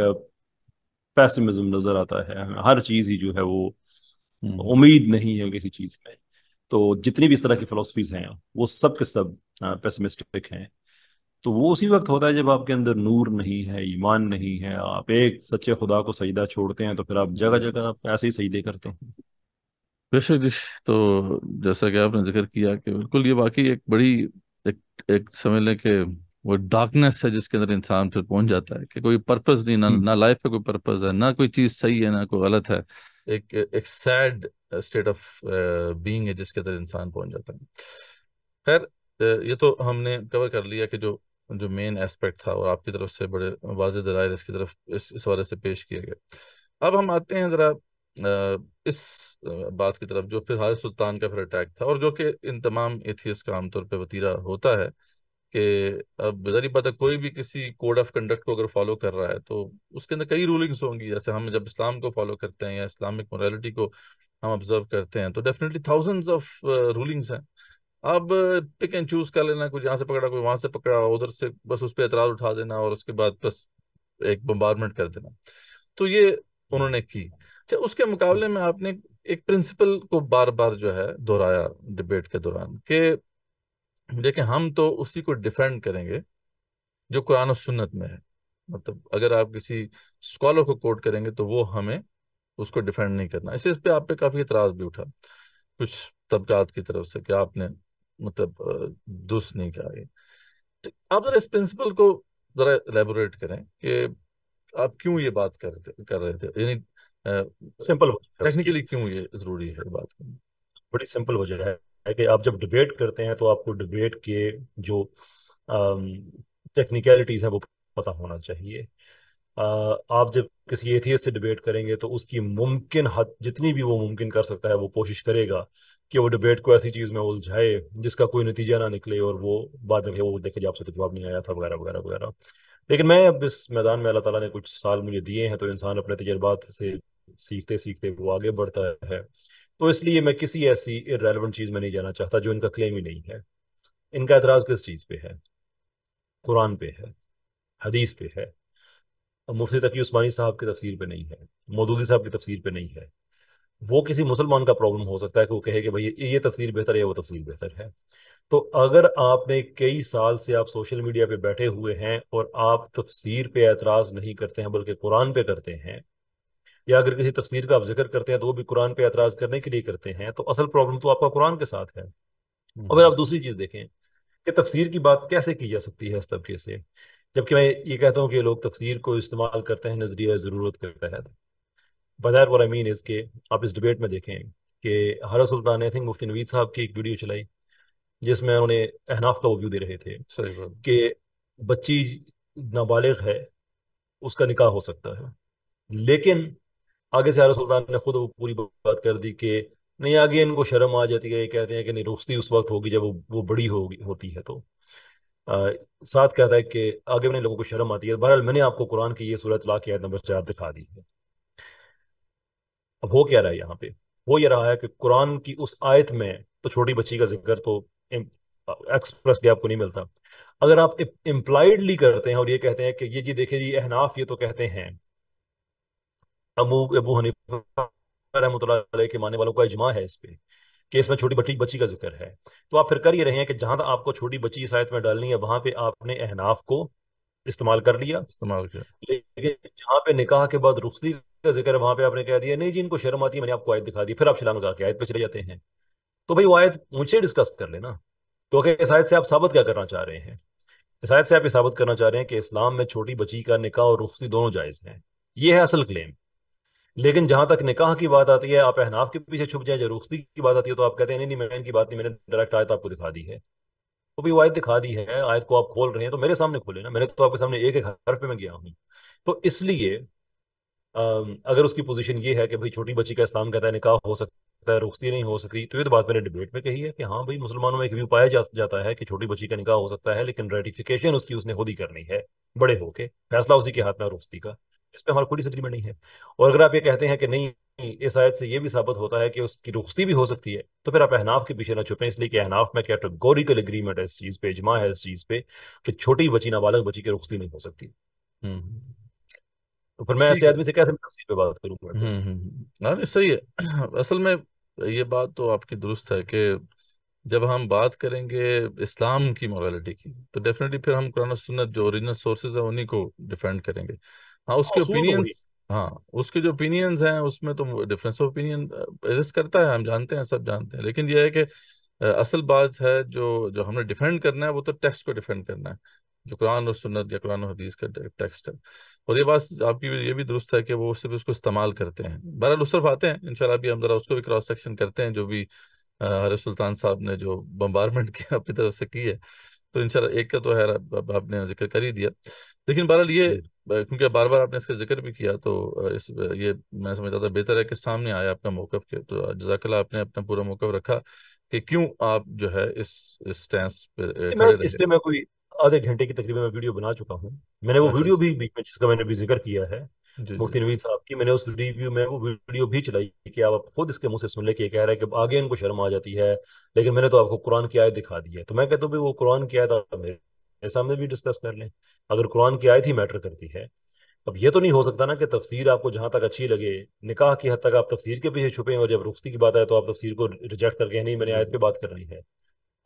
پیسمزم نظر آتا ہے. ہر چیز ہی جو ہے وہ امید نہیں ہے کسی چیز میں. تو جتنی بھی اس طرح کی فلسفیز ہیں وہ سب کے سب پیسمسٹک ہیں. تو وہ اسی وقت ہوتا ہے جب آپ کے اندر نور نہیں ہے، ایمان نہیں ہے، آپ ایک سچے خدا کو سجدہ چھوڑتے ہیں تو پھر آپ جگہ جگہ آپ ایسے ہی سجدے کرتے ہیں. بے شک جی. تو جیسا کہ آپ نے ذکر کیا کہ بالکل یہ واقعی ایک بڑی ایک ایک سمجھ لیں کہ وہ ڈارکنیس ہے جس کے اندر انسان پھر پہنچ جاتا ہے کہ کوئی پرپز نہیں، نہ لائف کا کوئی پرپز ہے، نہ کوئی چیز صحیح ہے، نہ کوئی غلط ہے. ایک سیڈ اسٹیٹ آف بینگ ہے جس کے اندر انسان پہنچ جاتا ہے. خیر، یہ تو ہم نے کور کر لیا کہ جو مین ایسپیکٹ تھا، اور آپ کی طرف سے بڑے واضح دلائل اس کی طرف اس حوالے سے پیش کیے گئے. اب ہم آتے ہیں ذرا اس بات کی طرف جو پھر حارث سلطان کا پھر اٹیک تھا، اور جو کہ ان تمام ایتھیسٹ کا عام طور پہ وتیرہ ہوتا ہے کہ اب ظاہر بات ہے کوئی بھی کسی کوڈ آف کنڈکٹ کو اگر فالو کر رہا ہے تو اس کے اندر کئی رولنگس ہوں گی. جیسے ہم جب اسلام کو فالو کرتے ہیں یا اسلامک مورالٹی کو ہم آبزرو کرتے ہیں تو ڈیفینیٹلی تھاؤزنڈز آف رولنگس ہیں. اب پک اینڈ چوز کر لینا، کچھ یہاں سے پکڑا کوئی وہاں سے پکڑا، ادھر سے بس اس پہ اعتراض اٹھا دینا اور اس کے بعد بس ایک بمبارمنٹ کر دینا. تو یہ انہوں نے کی. اچھا، اس کے مقابلے میں آپ نے ایک پرنسپل کو بار بار جو ہے دہرایا ڈبیٹ کے دوران کہ دیکھیں ہم تو اسی کو ڈیفینڈ کریں گے جو قرآن و سنت میں ہے. مطلب اگر آپ کسی اسکالر کو کوٹ کریں گے تو وہ ہمیں اس کو ڈیفینڈ نہیں کرنا. اس پہ آپ پہ کافی اعتراض بھی اٹھا کچھ طبقات کی طرف سے کہ آپ نے مطلب درست نہیں کہا. یہ آپ ذرا اس پرنسپل کو ذرا ایلیبوریٹ کریں کہ آپ کیوں یہ بات کر رہے تھے، یعنی سمپل ٹیکنیکلی کیوں یہ ضروری ہے بات کرنا. بڑی سمپل وجہ ہے کہ آپ جب ڈبیٹ کرتے ہیں تو آپ کو ڈبیٹ کے جو ٹیکنیکلٹیز ہیں وہ پتہ ہونا چاہیے. آپ جب کسی ایتھیسٹ سے ڈبیٹ کریں گے تو اس کی ممکن حد جتنی بھی وہ ممکن کر سکتا ہے وہ کوشش کرے گا کہ وہ ڈبیٹ کو ایسی چیز میں الجھائے جس کا کوئی نتیجہ نہ نکلے، اور وہ بعد میں وہ دیکھے جی آپ سے تو جواب نہیں آیا تھا وغیرہ وغیرہ وغیرہ. لیکن میں اب اس میدان میں اللہ تعالیٰ نے کچھ سال مجھے دیے ہیں، تو انسان اپنے تجربات سے سیکھتے سیکھتے وہ آگے بڑھتا ہے. تو اس لیے میں کسی ایسی ریلیونٹ چیز میں نہیں جانا چاہتا جو ان کا کلیم ہی نہیں ہے. ان کا اعتراض کس چیز پہ ہے؟ قرآن پہ ہے، حدیث پہ ہے. مفتی تقی عثمانی صاحب کی تفسیر پہ نہیں ہے، مودودی صاحب کی تفسیر پہ نہیں ہے. وہ کسی مسلمان کا پرابلم ہو سکتا ہے کہ وہ کہے کہ بھائی یہ تفسیر بہتر ہے یا وہ تفسیر بہتر ہے. تو اگر آپ نے کئی سال سے آپ سوشل میڈیا پہ بیٹھے ہوئے ہیں اور آپ تفسیر پہ اعتراض نہیں کرتے ہیں بلکہ قرآن پہ کرتے ہیں، یا اگر کسی تفسیر کا آپ ذکر کرتے ہیں تو وہ بھی قرآن پہ اعتراض کرنے کے لیے کرتے ہیں، تو اصل پرابلم تو آپ کا قرآن کے ساتھ ہے. اگر آپ دوسری چیز دیکھیں کہ تفسیر کی بات کیسے کی جا سکتی ہے اس طبقے سے، جبکہ میں یہ کہتا ہوں کہ لوگ تفسیر کو استعمال کرتے ہیں نظریہ ضرورت کے تحت. بظاہر what I mean is کہ آپ اس ڈبیٹ میں دیکھیں کہ حارث سلطان نے مفتی نوید صاحب کی ایک ویڈیو چلائی جس میں انہوں نے احناف کا وہ ویو دے رہے تھے صحیح بات. کہ بچی نابالغ ہے اس کا نکاح ہو سکتا ہے. لیکن آگے سے سلطان نے خود وہ پوری بات کر دی کہ نہیں، آگے ان کو شرم آ جاتی ہے، یہ کہتے ہیں کہ نہیں، رخصتی اس وقت ہوگی جب وہ بڑی ہوتی ہے. تو ساتھ کہتا ہے کہ آگے میں لوگوں کو شرم آتی ہے. بہرحال میں نے آپ کو قرآن کی یہ سورۃ طلاق کی آیت نمبر 4 دکھا دی ہے. اب ہو کیا رہا ہے یہاں پہ؟ وہ یہ رہا ہے کہ قرآن کی اس آیت میں تو چھوٹی بچی کا ذکر تو ایکسپریسلی آپ کو نہیں ملتا. اگر آپ امپلائڈلی کرتے ہیں اور یہ کہتے ہیں کہ یہ جی دیکھیں جی احناف یہ تو کہتے ہیں، ابو حنیفہ رحمۃ اللہ علیہ کے ماننے والوں کا اجماع ہے اس پہ کہ اس میں چھوٹی بچی کا ذکر ہے، تو آپ پھر کر یہ رہے ہیں کہ جہاں آپ کو چھوٹی بچی اس آیت میں ڈالنی ہے وہاں پہ آپ نے احناف کو استعمال کر لیا. استعمال کیا. لیکن جہاں پہ نکاح کے بعد رخصتی کا ذکر ہے وہاں پہ آپ نے کہہ دیا نہیں جی ان کو شرم آتی ہے، میں نے آپ کو آیت دکھا دی، پھر آپ چھلانگ لگا کے آیت پہ چلے جاتے ہیں. تو بھائی وہ آیت مجھ سے ڈسکس کر لینا، کیونکہ اس آیت سے آپ ثابت کیا کرنا چاہ رہے ہیں؟ اس آیت سے آپ یہ ثابت کرنا چاہ رہے ہیں کہ اسلام میں چھوٹی بچی کا نکاح اور رخصتی دونوں جائز ہیں. یہ ہے اصل کلیم. لیکن جہاں تک نکاح کی بات آتی ہے آپ احناف کے پیچھے چھپ جائیں، جب رخصتی کی بات آتی ہے تو آپ کہتے ہیں نہیں نہیں میں ان کی بات نہیں، میں نے ڈائریکٹ آیت آپ کو دکھا دی ہے. تو بھی وہ آیت دکھا دی ہے، آیت کو آپ کھول رہے ہیں تو میرے سامنے کھولے نا، میں نے تو آپ کے سامنے ایک ایک حرف پہ میں گیا ہوں. تو اس لیے اگر اس کی پوزیشن یہ ہے کہ بھائی چھوٹی بچی کا اسلام کہتا ہے نکاح ہو سکتا ہے رخصتی نہیں ہو سکتی، تو یہ تو بات میں نے ڈبیٹ میں کہی ہے کہ ہاں بھائی مسلمانوں میں ایک ویو پایا جاتا ہے کہ چھوٹی بچی کا نکاح ہو سکتا ہے، لیکن ریٹیفیکیشن اس کی اس نے خود ہی کرنی ہے بڑے ہو کے، فیصلہ اسی کے ہاتھ میں رخصتی کا. اس پہ ہمارا کوئی ڈس ایگریمنٹ نہیں ہے. اور اگر آپ یہ کہتے ہیں کہ نہیں اس آیت سے یہ بھی ثابت ہوتا ہے کہ اس کی رخصتی بھی ہو سکتی ہے، تو پھر آپ احناف کے پیچھے نہ چھپیں، اس لیے کہ احناف میں کیٹیگوریکل اگریمنٹ ہے اس چیز پہ، اجماع ہے اس چیز پہ کہ چھوٹی بچی نابالغ بچی کی رخصتی نہیں ہو سکتی. ہوں. تو پھر میں ایسے ٹھیک ہے. آدمی سے کیسے تفصیل پہ بات کروں گا پھر؟ ہاں نہیں صحیح ہے. اصل میں یہ بات تو آپ کی درست ہے کہ جب ہم بات کریں گے اسلام کی مورالٹی کی تو ڈیفینیٹلی پھر ہم قرآن و سنت جو اوریجنل سورسز ہیں انہیں کو ڈیفینڈ کریں گے. ہاں اس کے اصول تو وہی. اوپینینس، ہاں اس کے جو اوپینینز ہیں اس میں تو ڈفرینس آف اوپینین ایگزسٹ کرتا ہے، ہم جانتے ہیں، سب جانتے ہیں. لیکن یہ ہے کہ اصل بات ہے جو جو ہم نے ڈیفینڈ کرنا ہے وہ تو ٹیکسٹ کو ڈیفینڈ کرنا ہے، جو قرآن اور سنت یا قرآن و حدیث کا ٹیکسٹ ہے. اور یہ بات آپ کی یہ بھی درست ہے کہ وہ صرف اس کو استعمال کرتے ہیں. بہرحال اس طرف آتے ہیں انشاءاللہ، ابھی ہم ذرا اس کو بھی کراس سیکشن کرتے ہیں جو بھی حضرت سلطان صاحب نے جو بمبارمنٹ کیا اپنی طرف سے کی ہے. تو انشاءاللہ ایک کا تو ہے آپ نے ذکر کر ہی دیا. لیکن بہرحال یہ جی کیونکہ بار بار آپ نے اس کا ذکر بھی کیا تو یہ میں سمجھتا تھا بہتر ہے کہ سامنے آیا آپ کا موقف کے. تو جزاک اللہ آپ نے اپنا پورا موقف رکھا کہ کیوں آپ جو ہے اس سٹینس پہ میں کھڑے اس رہے. لیے میں کوئی آدھے گھنٹے کی تقریباً میں ویڈیو بنا چکا ہوں. میں نے وہ اچھا ویڈیو اچھا. بھی بیچ میں جس کا میں نے بھی ذکر کیا ہے جی جی. مفتی نوید صاحب کی، میں نے اس ریویو میں وہ ویڈیو بھی چلائی کہ آپ خود اس کے منہ سے سن لے کہ یہ کہہ رہا ہے کہ آگے ان کو شرم آ جاتی ہے، لیکن میں نے تو آپ کو قرآن کی آیت دکھا دی ہے. تو میں کہتا ہوں بھی وہ قرآن کی آیت آپ میرے سامنے بھی ڈسکس کر لیں اگر قرآن کی آیت ہی میٹر کرتی ہے. اب یہ تو نہیں ہو سکتا نا کہ تفسیر آپ کو جہاں تک اچھی لگے نکاح کی حد تک آپ تفسیر کے پیچھے چھپیں اور جب رخصتی کی بات آئے تو آپ تفسیر کو ریجیکٹ کر کے نہیں میں نے جی آیت جی. پہ بات کرنی ہے.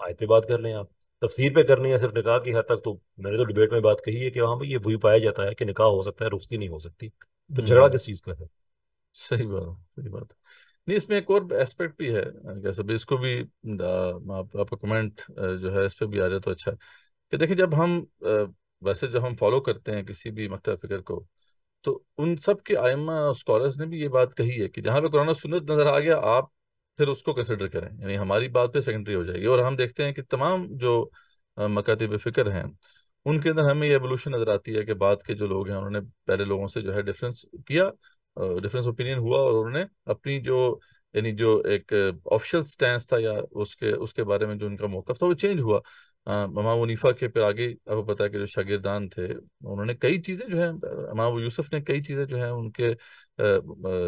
آیت پہ بات کر لیں آپ. تفسیر پہ کرنی ہے صرف نکاح کی حد تک، تو میں نے تو ڈیبیٹ میں بات کہی ہے کہ ہاں بھائی یہ وہی پایا جاتا ہے کہ نکاح ہو سکتا ہے رخصتی نہیں ہو سکتی، پھر جھگڑا ہوں. کس چیز کا ہے؟ صحیح بات ہے، صحیح بات ہے. نہیں اس میں ایک اور اسپیکٹ بھی ہے، کیسے بھی اس کو بھی آپ کا کمنٹ جو ہے اس پہ بھی آ رہا تو اچھا کہ دیکھیں جب ہم ویسے جو ہم فالو کرتے ہیں کسی بھی مکتب فکر کو تو ان سب کے ائمہ اسکالرز نے بھی یہ بات کہی ہے کہ جہاں پہ قرآن و سنت نظر آ گیا آپ پھر اس کو کنسیڈر کریں، یعنی ہماری بات پہ سیکنڈری ہو جائے گی. اور ہم دیکھتے ہیں کہ تمام جو مکاتب فکر ہیں ان کے اندر ہمیں یہ ایوولوشن نظر آتی ہے کہ بعد کے جو لوگ ہیں انہوں نے پہلے لوگوں سے جو ہے ڈفرینس کیا، ڈفرینس اوپینین ہوا اور انہوں نے اپنی جو یعنی جو ایک آفیشل سٹینس تھا یا اس کے بارے میں جو ان کا موقف تھا وہ چینج ہوا. امام حنیفہ کے پھر آگے آپ کو پتا ہے کہ جو شاگردان تھے انہوں نے کئی چیزیں جو ہیں، امام یوسف نے کئی چیزیں جو ہیں ان کے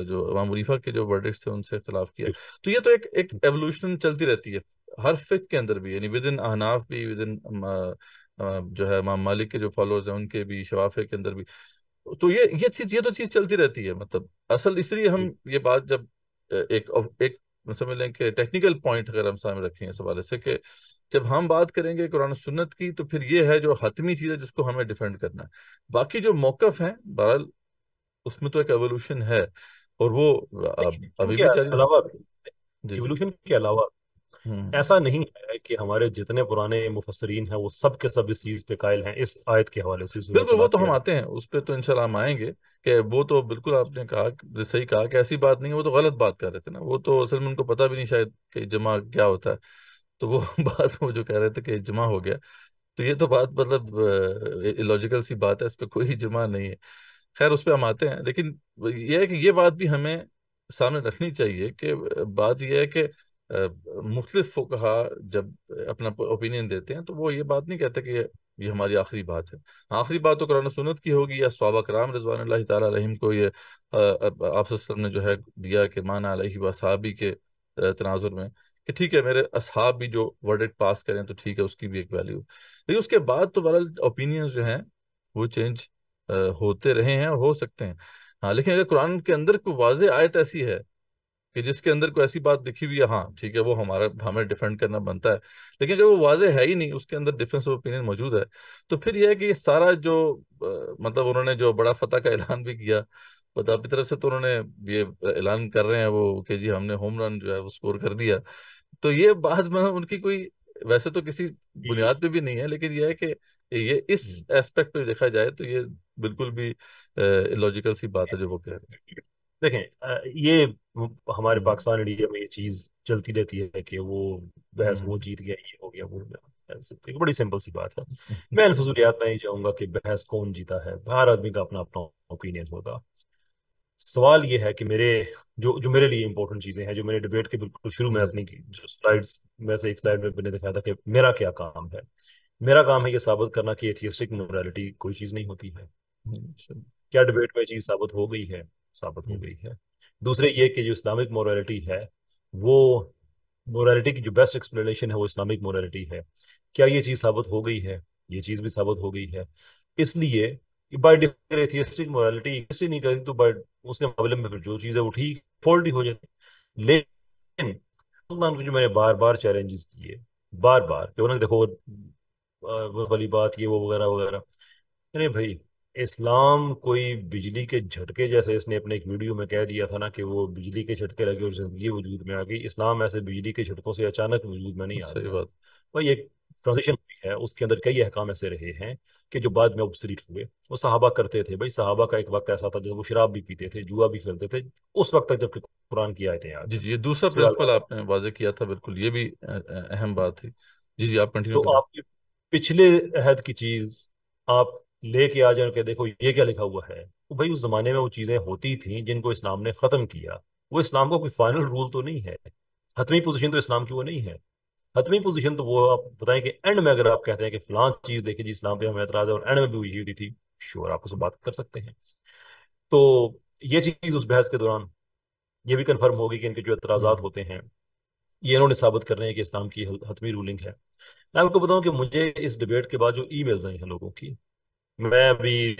جو امام حنیفہ کے جو ورڈکٹس تھے ان سے اختلاف کیا. تو یہ تو ایک ایوولوشن چلتی رہتی ہے ہر فقہ کے اندر بھی، یعنی ود ان احناف بھی، ود ان جو ہے امام مالک کے جو فالوورز ہیں ان کے بھی، شوافع کے اندر بھی. تو یہ تو چیز چلتی رہتی ہے. مطلب اصل اس لیے ہم یہ بات جب ایک سمجھ لیں کہ ٹیکنیکل پوائنٹ اگر ہم سامنے رکھیں اس حوالے سے کہ جب ہم بات کریں گے قرآن و سنت کی تو پھر یہ ہے جو حتمی چیز ہے جس کو ہمیں ڈیفینڈ کرنا ہے. باقی جو موقف ہیں بہرحال اس میں تو ایک ایوولوشن ہے اور وہ ایوولوشن ابھی کے بھی جاری علاوہ جی جی. ایوولوشن کے علاوہ ہوں. ایسا نہیں ہے کہ ہمارے جتنے پرانے مفسرین ہیں وہ سب کے سب اس چیز پہ قائل ہیں اس آیت کے حوالے سے، سورۃ بالکل وہ طلاق تو کی ہم آیت. آتے ہیں اس پہ تو انشاءاللہ ہم آئیں گے کہ وہ تو بالکل آپ نے کہا صحیح کہا کہ ایسی بات نہیں ہے، وہ تو غلط بات کر رہے تھے نا. وہ تو اصل میں ان کو پتہ بھی نہیں شاید کہ اجماع کیا ہوتا ہے. تو وہ بات وہ جو کہہ رہے تھے کہ اجماع ہو گیا تو یہ تو بات مطلب لوجیکل سی بات ہے، اس پہ کوئی جمع نہیں ہے. خیر اس پہ ہم آتے ہیں، لیکن یہ ہے کہ یہ بات بھی ہمیں سامنے رکھنی چاہیے کہ بات یہ ہے کہ مختلف فقہا جب اپنا اوپینین دیتے ہیں تو وہ یہ بات نہیں کہتے کہ یہ ہماری آخری بات ہے. آخری بات تو قرآن و سنت کی ہوگی، یا صحابہ کرام رضوان اللہ تعالیٰ علیہم کو یہ آپ صلی اللہ علیہ وسلم نے جو ہے دیا کہ مانا علیہ و صحابی کے تناظر میں کہ ٹھیک ہے میرے اصحاب بھی جو ورڈکٹ پاس کریں تو ٹھیک ہے، اس کی بھی ایک ویلیو. لیکن اس کے بعد تو بہرحال اوپینینز جو ہیں وہ چینج ہوتے رہے ہیں اور ہو سکتے ہیں. ہاں لیکن اگر قرآن کے اندر کوئی واضح آیت ایسی ہے کہ جس کے اندر کوئی ایسی بات لکھی ہوئی ہے، ہاں ٹھیک ہے وہ ہمیں ڈیفینڈ کرنا بنتا ہے. لیکن اگر وہ واضح ہے ہی نہیں، اس کے اندر ڈفرینس آف اوپینین موجود ہے، تو پھر یہ ہے کہ یہ سارا جو مطلب انہوں نے جو بڑا فتح کا اعلان بھی کیا، پتہ اپنی طرف سے تو انہوں نے یہ اعلان کر رہے ہیں وہ کہ جی ہم نے ہوم رن جو ہے وہ سکور کر دیا. تو یہ بات میں ان کی کوئی ویسے تو کسی بنیاد پہ بھی نہیں ہے، لیکن یہ ہے کہ یہ اس ایسپیکٹ پہ دیکھا جائے تو یہ بالکل بھی لوجیکل سی بات ہے جو وہ کہہ رہے ہیں. دیکھیں یہ ہمارے پاکستان انڈیا میں یہ چیز چلتی رہتی ہے کہ وہ بحث وہ جیت گیا، یہ ہو گیا وہ ہو گیا. ایک بڑی سمپل سی بات ہے. میں الفضولیات میں نہیں چاہوں گا کہ بحث کون جیتا ہے، ہر آدمی کا اپنا اپنا اوپینین ہوگا. سوال یہ ہے کہ جو میرے لیے امپورٹنٹ چیزیں ہیں، جو میرے ڈبیٹ کے بالکل شروع میں اپنی جو سلائیڈز میں سے ایک سلائیڈ میں میں نے دکھایا تھا کہ میرا کیا کام ہے. میرا کام ہے یہ ثابت کرنا کہ ایتھیسٹک موریلٹی کوئی چیز نہیں ہوتی ہے. کیا ڈبیٹ میں چیز ثابت ہو گئی ہے؟ ثابت ہو گئی ہے. دوسرے یہ کہ جو اسلامک موریلٹی ہے، وہ موریلٹی کی جو بیسٹ ایکسپلینیشن ہے وہ اسلامک موریلٹی ہے. کیا یہ چیز ثابت ہو گئی ہے؟ یہ چیز بھی ثابت ہو گئی ہے. اس لیے by definition atheistic morality exist ہی نہیں کرتی، تو بائی اس کے مقابلے میں پھر جو چیز ہے وہ ٹھیک فولڈ ہی ہو جاتی. لیکن سلطان کو جو میں نے بار بار چیلنجز کیے، بار بار کہ انہوں نے دیکھو وہ والی بات یہ وہ وغیرہ وغیرہ. ارے بھائی اسلام کوئی بجلی کے جھٹکے جیسے اس نے اپنے ایک ویڈیو میں کہہ دیا تھا نا کہ وہ بجلی کے جھٹکے لگے اور زندگی وجود میں آ گئی. اسلام ایسے بجلی کے جھٹکوں سے اچانک وجود میں نہیں آ صحیح گیا بات. بھائی. ایک ٹرانزیشن ہوئی ہے، اس کے اندر کئی احکام ایسے رہے ہیں کہ جو بعد میں obsolete ہوئے. وہ صحابہ کرتے تھے بھائی. صحابہ کا ایک وقت ایسا تھا جب وہ شراب بھی پیتے تھے، جوا بھی کھیلتے تھے، اس وقت تک جب کہ قرآن کی آیتیں جی آتی. جی، یہ دوسرا سورہ پرنسپل البقرہ. آپ نے واضح کیا تھا، بالکل یہ بھی اہم بات تھی. جی جی آپ کنٹینیو تو کریں. آپ کی پچھلے عہد کی چیز آپ لے کے آ جائیں کہ دیکھو یہ کیا لکھا ہوا ہے. تو بھائی اس زمانے میں وہ چیزیں ہوتی تھیں جن کو اسلام نے ختم کیا. وہ اسلام کا کوئی فائنل رول تو نہیں ہے. حتمی پوزیشن تو اسلام کی وہ نہیں ہے. حتمی پوزیشن تو وہ آپ بتائیں کہ اینڈ میں اگر آپ کہتے ہیں کہ فلاں چیز دیکھیں جی اسلام پہ ہمیں اعتراض ہے اور اینڈ میں بھی وہی ہوتی تھی، شور آپ اس سے بات کر سکتے ہیں. تو یہ چیز اس بحث کے دوران یہ بھی کنفرم ہوگی کہ ان کے جو اعتراضات ہوتے ہیں یہ انہوں نے ثابت کرنے ہیں کہ اسلام کی حتمی رولنگ ہے. میں آپ کو بتاؤں کہ مجھے اس ڈبیٹ کے بعد جو ای میلز آئی ہیں لوگوں کی، میں ابھی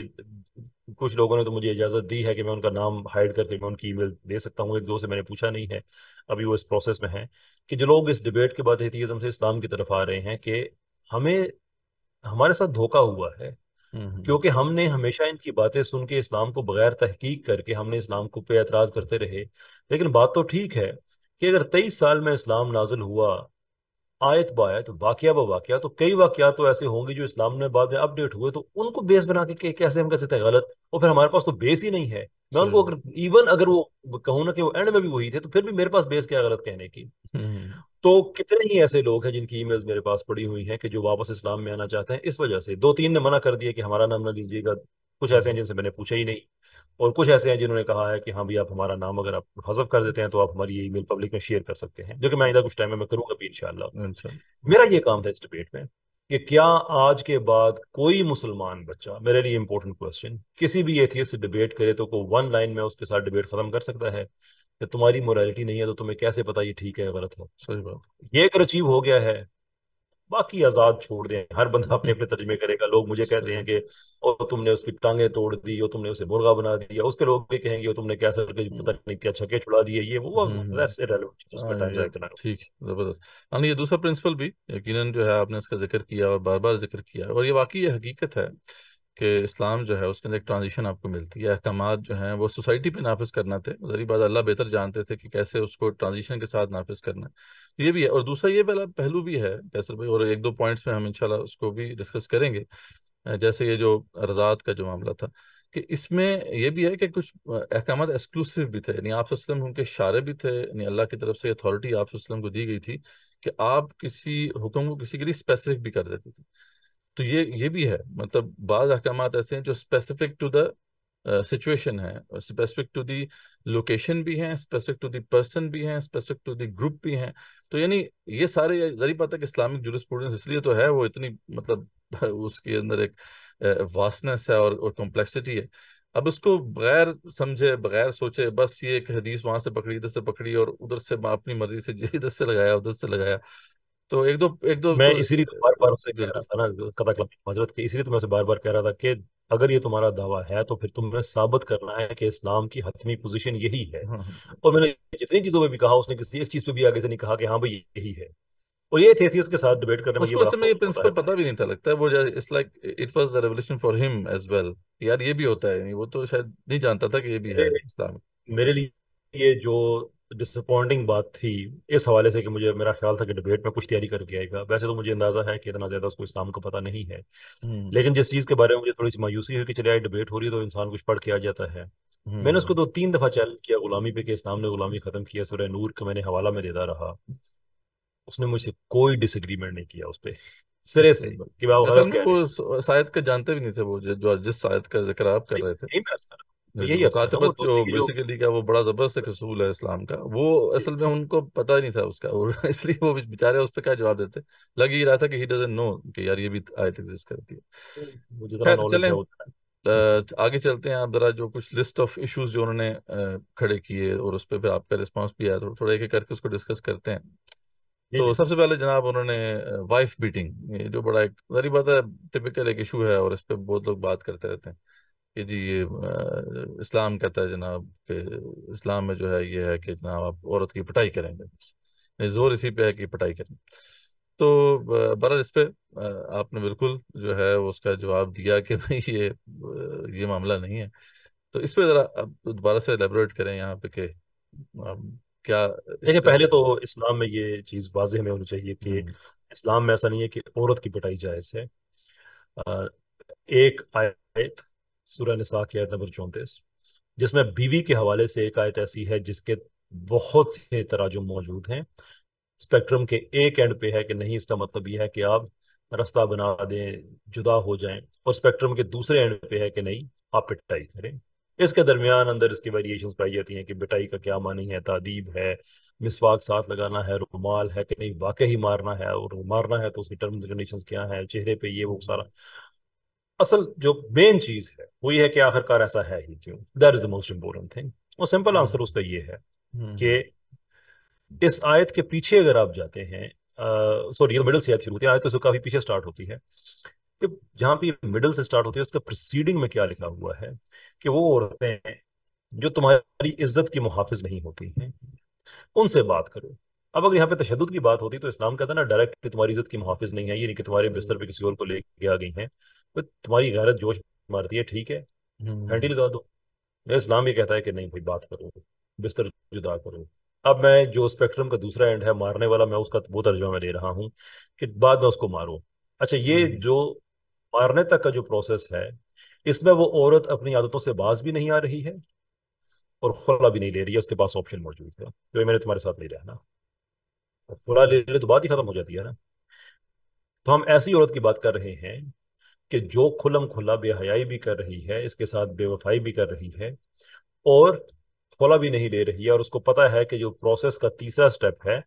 کچھ لوگوں نے تو مجھے اجازت دی ہے کہ میں ان کا نام ہائیڈ کر کے میں ان کی ای میل دے سکتا ہوں. ایک دو سے میں نے پوچھا نہیں ہے، ابھی وہ اس پروسیس میں ہیں کہ جو لوگ اس ڈبیٹ کے بعد ایتھیزم سے اسلام کی طرف آ رہے ہیں کہ ہمارے ساتھ دھوکہ ہوا ہے، کیونکہ ہم نے ہمیشہ ان کی باتیں سن کے اسلام کو بغیر تحقیق کر کے ہم نے اسلام کو پہ اعتراض کرتے رہے. لیکن بات تو ٹھیک ہے کہ اگر 23 سال میں اسلام نازل ہوا آیت بآیت واقعہ بواقعہ، تو کئی واقعات تو ایسے ہوں گے جو اسلام میں بعد میں اپڈیٹ ہوئے، تو ان کو بیس بنا کے کہ کیسے ہم کہہ سکتے ہیں غلط. اور پھر ہمارے پاس تو بیس ہی نہیں ہے. میں ان کو اگر وہ کہوں نا کہ وہ اینڈ میں بھی وہی تھے، تو پھر بھی میرے پاس بیس کیا غلط کہنے کی. تو کتنے ہی ایسے لوگ ہیں جن کی ای میلز میرے پاس پڑی ہوئی ہیں کہ جو واپس اسلام میں آنا چاہتے ہیں. اس وجہ سے 2-3 نے منع کر دیا کہ ہمارا نام نہ لیجیے گا. کچھ ایسے ہیں جن سے میں نے پوچھا ہی نہیں، اور کچھ ایسے ہیں جنہوں نے کہا ہے کہ ہاں بھی آپ ہمارا نام اگر آپ حذف کر دیتے ہیں تو آپ ہماری ای میل پبلک میں شیئر کر سکتے ہیں، جو کہ میں آئندہ کچھ ٹائم میں کروں گا بھی انشاءاللہ. میرا یہ کام تھا اس ڈبیٹ میں کہ کیا آج کے بعد کوئی مسلمان بچہ، میرے لیے امپورٹنٹ کوسچن، کسی بھی ایتھیسٹ سے ڈبیٹ کرے تو کوئی 1 لائن میں اس کے ساتھ ڈبیٹ ختم کر سکتا ہے کہ تمہاری موریلٹی نہیں ہے تو تمہیں کیسے پتا یہ ٹھیک ہے غلط ہے. صحیح بات. یہ اگر اچیو ہو گیا ہے، باقی آزاد چھوڑ دیں، ہر بندہ اپنے اپنے ترجمے کرے گا. لوگ مجھے کہتے ہیں کہ او تم نے اس کی ٹانگیں توڑ دی، اور تم نے اسے مرغا بنا دیا. اس کے لوگ بھی کہیں گے او تم نے کیسے پتہ نہیں کیا چھکے چھڑا دیے. یہ وہ that's irrelevant. اس میں ٹائم ضائع کرنا. ٹھیک، زبردست. ہاں یہ دوسرا پرنسپل بھی یقیناً جو ہے آپ نے اس کا ذکر کیا اور بار بار ذکر کیا، اور یہ واقعی یہ حقیقت ہے کہ اسلام جو ہے اس کے اندر ایک ٹرانزیشن آپ کو ملتی ہے. احکامات جو ہیں وہ سوسائٹی پہ نافذ کرنا تھے، ظاہری بات اللہ بہتر جانتے تھے کہ کیسے اس کو ٹرانزیشن کے ساتھ نافذ کرنا ہے. یہ بھی ہے، اور دوسرا یہ پہلا پہلو بھی ہے کیسر بھائی، اور 1-2 پوائنٹس میں ہم انشاءاللہ اس کو بھی ڈسکس کریں گے. جیسے یہ جو رضاعت کا جو معاملہ تھا، کہ اس میں یہ بھی ہے کہ کچھ احکامات ایکسکلوسیو بھی تھے، یعنی آپ صلی اللہ علیہ وسلم کے شارع بھی تھے، یعنی اللہ کی طرف سے اتھارٹی آپ صلی اللہ علیہ وسلم کو دی گئی تھی کہ آپ کسی حکم کو کسی کے لیے اسپیسیفک بھی کر دیتے تھے. تو یہ بھی ہے، مطلب بعض احکامات ایسے ہیں جو اسپیسیفک ٹو دا سچویشن ہے، اسپیسیفک ٹو دی لوکیشن بھی ہیں، اسپیسیفک ٹو دی پرسن بھی ہیں، اسپیسیفک ٹو دی گروپ بھی ہیں. تو یعنی یہ سارے غریب بات ہے کہ اسلامک جورسپروڈنس اس لیے تو ہے، وہ اتنی مطلب اس کے اندر ایک واسنس ہے اور کمپلیکسٹی ہے. اب اس کو بغیر سمجھے بغیر سوچے بس یہ ایک حدیث وہاں سے پکڑی ادھر سے پکڑی اور ادھر سے اپنی مرضی سے ادھر سے لگایا ادھر سے لگایا، تو ایک دو میں تو اسی لیے تو بار بار اسے کہہ بالکل. رہا تھا نا، قطع کلام معذرت کے، اسی لیے تو میں اسے بار بار کہہ رہا تھا کہ اگر یہ تمہارا دعویٰ ہے تو پھر تمہیں ثابت کرنا ہے کہ اسلام کی حتمی پوزیشن یہی ہے. ہاں اور میں نے جتنی چیزوں پہ بھی کہا، اس نے کسی ایک چیز پہ بھی آگے سے نہیں کہا کہ ہاں بھائی یہی ہے. اور یہ تھیتھیس کے ساتھ ڈیبیٹ کرنے میں اس یہ کو بڑا اصل میں یہ خوف ہوتا پرنسپل ہے. پتہ بھی نہیں تھا لگتا ہے، وہ it's like it was the revolution for ہم ایز ویل. یار یہ بھی ہوتا ہے، یعنی وہ تو شاید نہیں جانتا تھا کہ یہ بھی ہے میرے اسلام. میرے لیے یہ جو ڈس اپوائنٹنگ بات تھی اس حوالے سے کہ مجھے میرا خیال تھا کہ ڈبیٹ میں کچھ تیاری کر کے آئے گا. ویسے تو مجھے اندازہ ہے کہ اتنا زیادہ اس کو اسلام کا پتہ نہیں ہے، لیکن جس چیز کے بارے میں مجھے تھوڑی سی مایوسی ہوئی کہ چلے آئے ڈبیٹ ہو رہی ہے تو انسان کچھ پڑھ کے آ جاتا ہے. میں نے اس کو 2-3 دفعہ چیلنج کیا غلامی پہ کہ اسلام نے غلامی ختم کیا، سورہ نور کا میں نے حوالہ میں دیتا رہا. اس نے مجھ سے کوئی ڈس ایگریمنٹ نہیں کیا اس پہ سرے سے کہ آپ میرا خیال غلط میں کہہ رہے وہ شاید کا جانتے بھی نہیں تھے، وہ جس آیت کا ذکر آپ کر ہیں. رہے تھے. یہی میں عرض کر رہا ہوں، جو یہی عرض کر رہا ہوں. وہ مکاتبت جو دوسری کی جو بیسیکلی کا وہ بڑا زبردست ایک اصول ہے اسلام کا، وہ اصل میں ان کو پتہ ہی نہیں تھا اس کا، اور اس لیے وہ بیچارے اس پہ کیا جواب دیتے. لگ ہی رہا تھا کہ ہی ڈزنٹ نو کہ یار یہ بھی آیت ایگزسٹ کرتی ہے. وہ جتنا خیر نالج چلیں ہے اتنا. آگے چلتے ہیں. آپ ذرا جو کچھ لسٹ آف ایشوز جو انہوں نے کھڑے کیے اور اس پہ پھر آپ کا رسپانس بھی آیا، تو تھوڑا ایک ایک کر کے اس کو ڈسکس کرتے ہیں. جی تو جی سب سے پہلے جناب انہوں نے وائف بیٹنگ، یہ جو بڑا ایک ظاہری بات ہے ٹپیکل ایک ایشو ہے، اور اس پہ بہت لوگ بات کرتے رہتے ہیں کہ جی یہ اسلام کہتا ہے جناب کہ اسلام میں جو ہے یہ ہے کہ جناب آپ عورت کی پٹائی کریں گے، بس زور اسی پہ ہے کہ پٹائی کریں. تو برحال اس پہ آپ نے بالکل جو ہے اس کا جواب دیا کہ بھئی یہ معاملہ نہیں ہے. تو اس پہ ذرا آپ دوبارہ سے ایلیبوریٹ کریں یہاں پہ کہ کیا اس دیکھیں، پہ پہلے کیا. تو اسلام میں یہ چیز واضح میں ہونی چاہیے کہ اسلام میں ایسا نہیں ہے کہ عورت کی پٹائی جائز ہے. آ، ایک آیت سورہ نساء کی آیت نمبر 34 جس میں بیوی کے حوالے سے ایک آیت ایسی ہے جس کے بہت سے تراجم موجود ہیں. اسپیکٹرم کے ایک اینڈ پہ ہے کہ نہیں، اس کا مطلب یہ ہے کہ آپ رستہ بنا دیں، جدا ہو جائیں، اور اسپیکٹرم کے دوسرے اینڈ پہ ہے کہ نہیں، آپ پٹائی کریں. اس کے درمیان اندر اس کی ویریشنز پائی جاتی ہیں کہ پٹائی کا کیا معنی ہے، تعدیب ہے، مسواک ساتھ لگانا ہے، رومال ہے کہ نہیں، واقعی مارنا ہے، اور مارنا ہے تو اس کی ٹرمز کنڈیشنز کیا ہیں، چہرے پہ یہ وہ سارا. اصل جو مین چیز ہے وہ یہ ہے کہ آخر کار ایسا ہے ہی کیوں. That is the most important thing. اور سمپل آنسر اس کا یہ ہے کہ اس آیت کے پیچھے اگر آپ جاتے ہیں، سوری یہ مڈل سے آیت شروع ہوتی ہے، آیت تو کافی پیچھے سٹارٹ ہوتی ہے، کہ جہاں پہ مڈل سے سٹارٹ ہوتی ہے اس کا پریسیڈنگ میں کیا لکھا ہوا ہے کہ وہ عورتیں جو تمہاری عزت کی محافظ نہیں ہوتی ہیں ان سے بات کرو. اب اگر یہاں پہ تشدد کی بات ہوتی تو اسلام کہتا ہے نا ڈائریکٹ تمہاری عزت کی محافظ نہیں ہے، یہ نہیں کہ تمہارے بستر پہ کسی اور کو لے کے آ گئی ہیں، تمہاری غیرت جوش مارتی ہے، ٹھیک ہے پھینٹی لگا دو. اسلام یہ کہتا ہے کہ نہیں بھائی، بات کرو، بستر جدا کرو. اب میں جو اسپیکٹرم کا دوسرا اینڈ ہے مارنے والا، میں اس کا وہ ترجمہ میں دے رہا ہوں کہ بعد میں اس کو مارو. اچھا، یہ جو مارنے تک کا جو پروسیس ہے، اس میں وہ عورت اپنی عادتوں سے باز بھی نہیں آ رہی ہے اور خلا بھی نہیں لے رہی ہے. اس کے پاس آپشن موجود ہے کہ میں نے تمہارے ساتھ نہیں رہنا. خلا لے لے تو بات ہی ختم ہو جاتی ہے نا. تو ہم ایسی عورت کی بات کر رہے ہیں کہ جو کھلم کھلا بے حیائی بھی کر رہی ہے، اس کے ساتھ بے وفائی بھی کر رہی ہے، اور خلا بھی نہیں لے رہی ہے، اور اس کو پتا ہے کہ جو پروسیس کا تیسرا سٹیپ ہے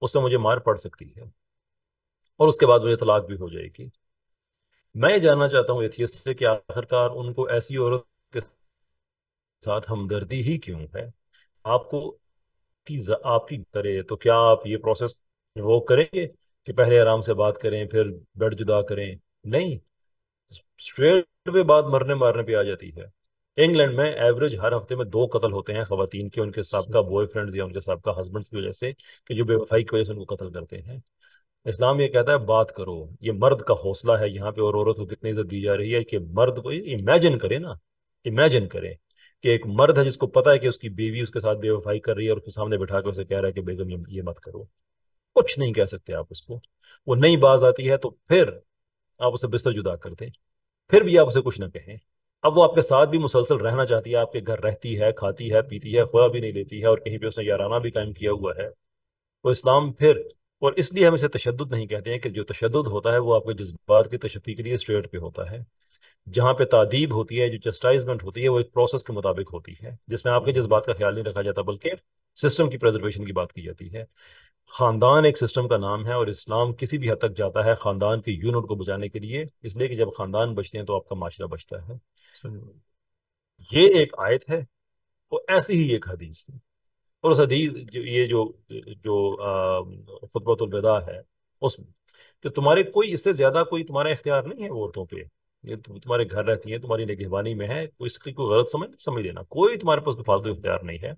اس میں مجھے مار پڑ سکتی ہے اور اس کے بعد مجھے طلاق بھی ہو جائے گی. میں یہ جاننا چاہتا ہوں ایتھیسٹ سے کہ آخرکار ان کو ایسی عورت کے ساتھ ہمدردی ہی کیوں ہے. آپ کو آپ کی کرے تو کیا آپ یہ پروسیس وہ کریں گے کہ پہلے آرام سے بات کریں پھر بیڈ جدا کریں؟ نہیں، اسٹریٹ پہ بات مرنے مارنے پہ آ جاتی ہے. انگلینڈ میں ایوریج ہر ہفتے میں 2 قتل ہوتے ہیں خواتین کے، ان کے سابقہ بوائے فرینڈز یا ان کے سابقہ ہسبینڈز کی وجہ سے، کہ جو بے وفائی کی وجہ سے ان کو قتل کرتے ہیں. اسلام یہ کہتا ہے بات کرو. یہ مرد کا حوصلہ ہے یہاں پہ، اور عورت کو کتنی عزت دی جا رہی ہے کہ مرد کو امیجن کرے نا، امیجن کرے کہ ایک مرد ہے جس کو پتا ہے کہ اس کی بیوی اس کے ساتھ بے وفائی کر رہی ہے اور اس کے سامنے بٹھا کے اسے کہہ رہا ہے کہ بیگم یہ مت کرو. کچھ نہیں کہہ سکتے آپ اس کو. وہ نہیں باز آتی ہے تو پھر آپ اسے بستر جدا کر دیں، پھر بھی آپ اسے کچھ نہ کہیں. اب وہ آپ کے ساتھ بھی مسلسل رہنا چاہتی ہے، آپ کے گھر رہتی ہے، کھاتی ہے، پیتی ہے، خلا بھی نہیں لیتی ہے، اور کہیں پہ اس نے یارانہ بھی قائم کیا ہوا ہے. تو اسلام پھر اور اس لیے ہم اسے تشدد نہیں کہتے ہیں کہ جو تشدد ہوتا ہے وہ آپ کے جذبات کی تشفی کے لیے اسٹریٹ پہ ہوتا ہے. جہاں پہ تعدیب ہوتی ہے، جو جسٹائزمنٹ ہوتی ہے، وہ ایک پروسیس کے مطابق ہوتی ہے جس میں آپ کے جذبات کا خیال نہیں رکھا جاتا بلکہ سسٹم کی پریزرویشن کی بات کی جاتی ہے. خاندان ایک سسٹم کا نام ہے اور اسلام کسی بھی حد تک جاتا ہے خاندان کے یونٹ کو بچانے کے لیے، اس لیے کہ جب خاندان بچتے ہیں تو آپ کا معاشرہ بچتا ہے. یہ ایک آیت ہے اور ایسی ہی ایک حدیث ہے. اور اس حدیث یہ جو خطبۃ الوداع ہے اس میں کہ تمہارے کوئی اس سے زیادہ کوئی تمہارا اختیار نہیں ہے عورتوں پہ، یہ تمہارے گھر رہتی ہیں، تمہاری نگہبانی میں ہے، اس کی کوئی غلط سمجھ لینا، کوئی تمہارے پاس کوئی فالتو اختیار نہیں ہے.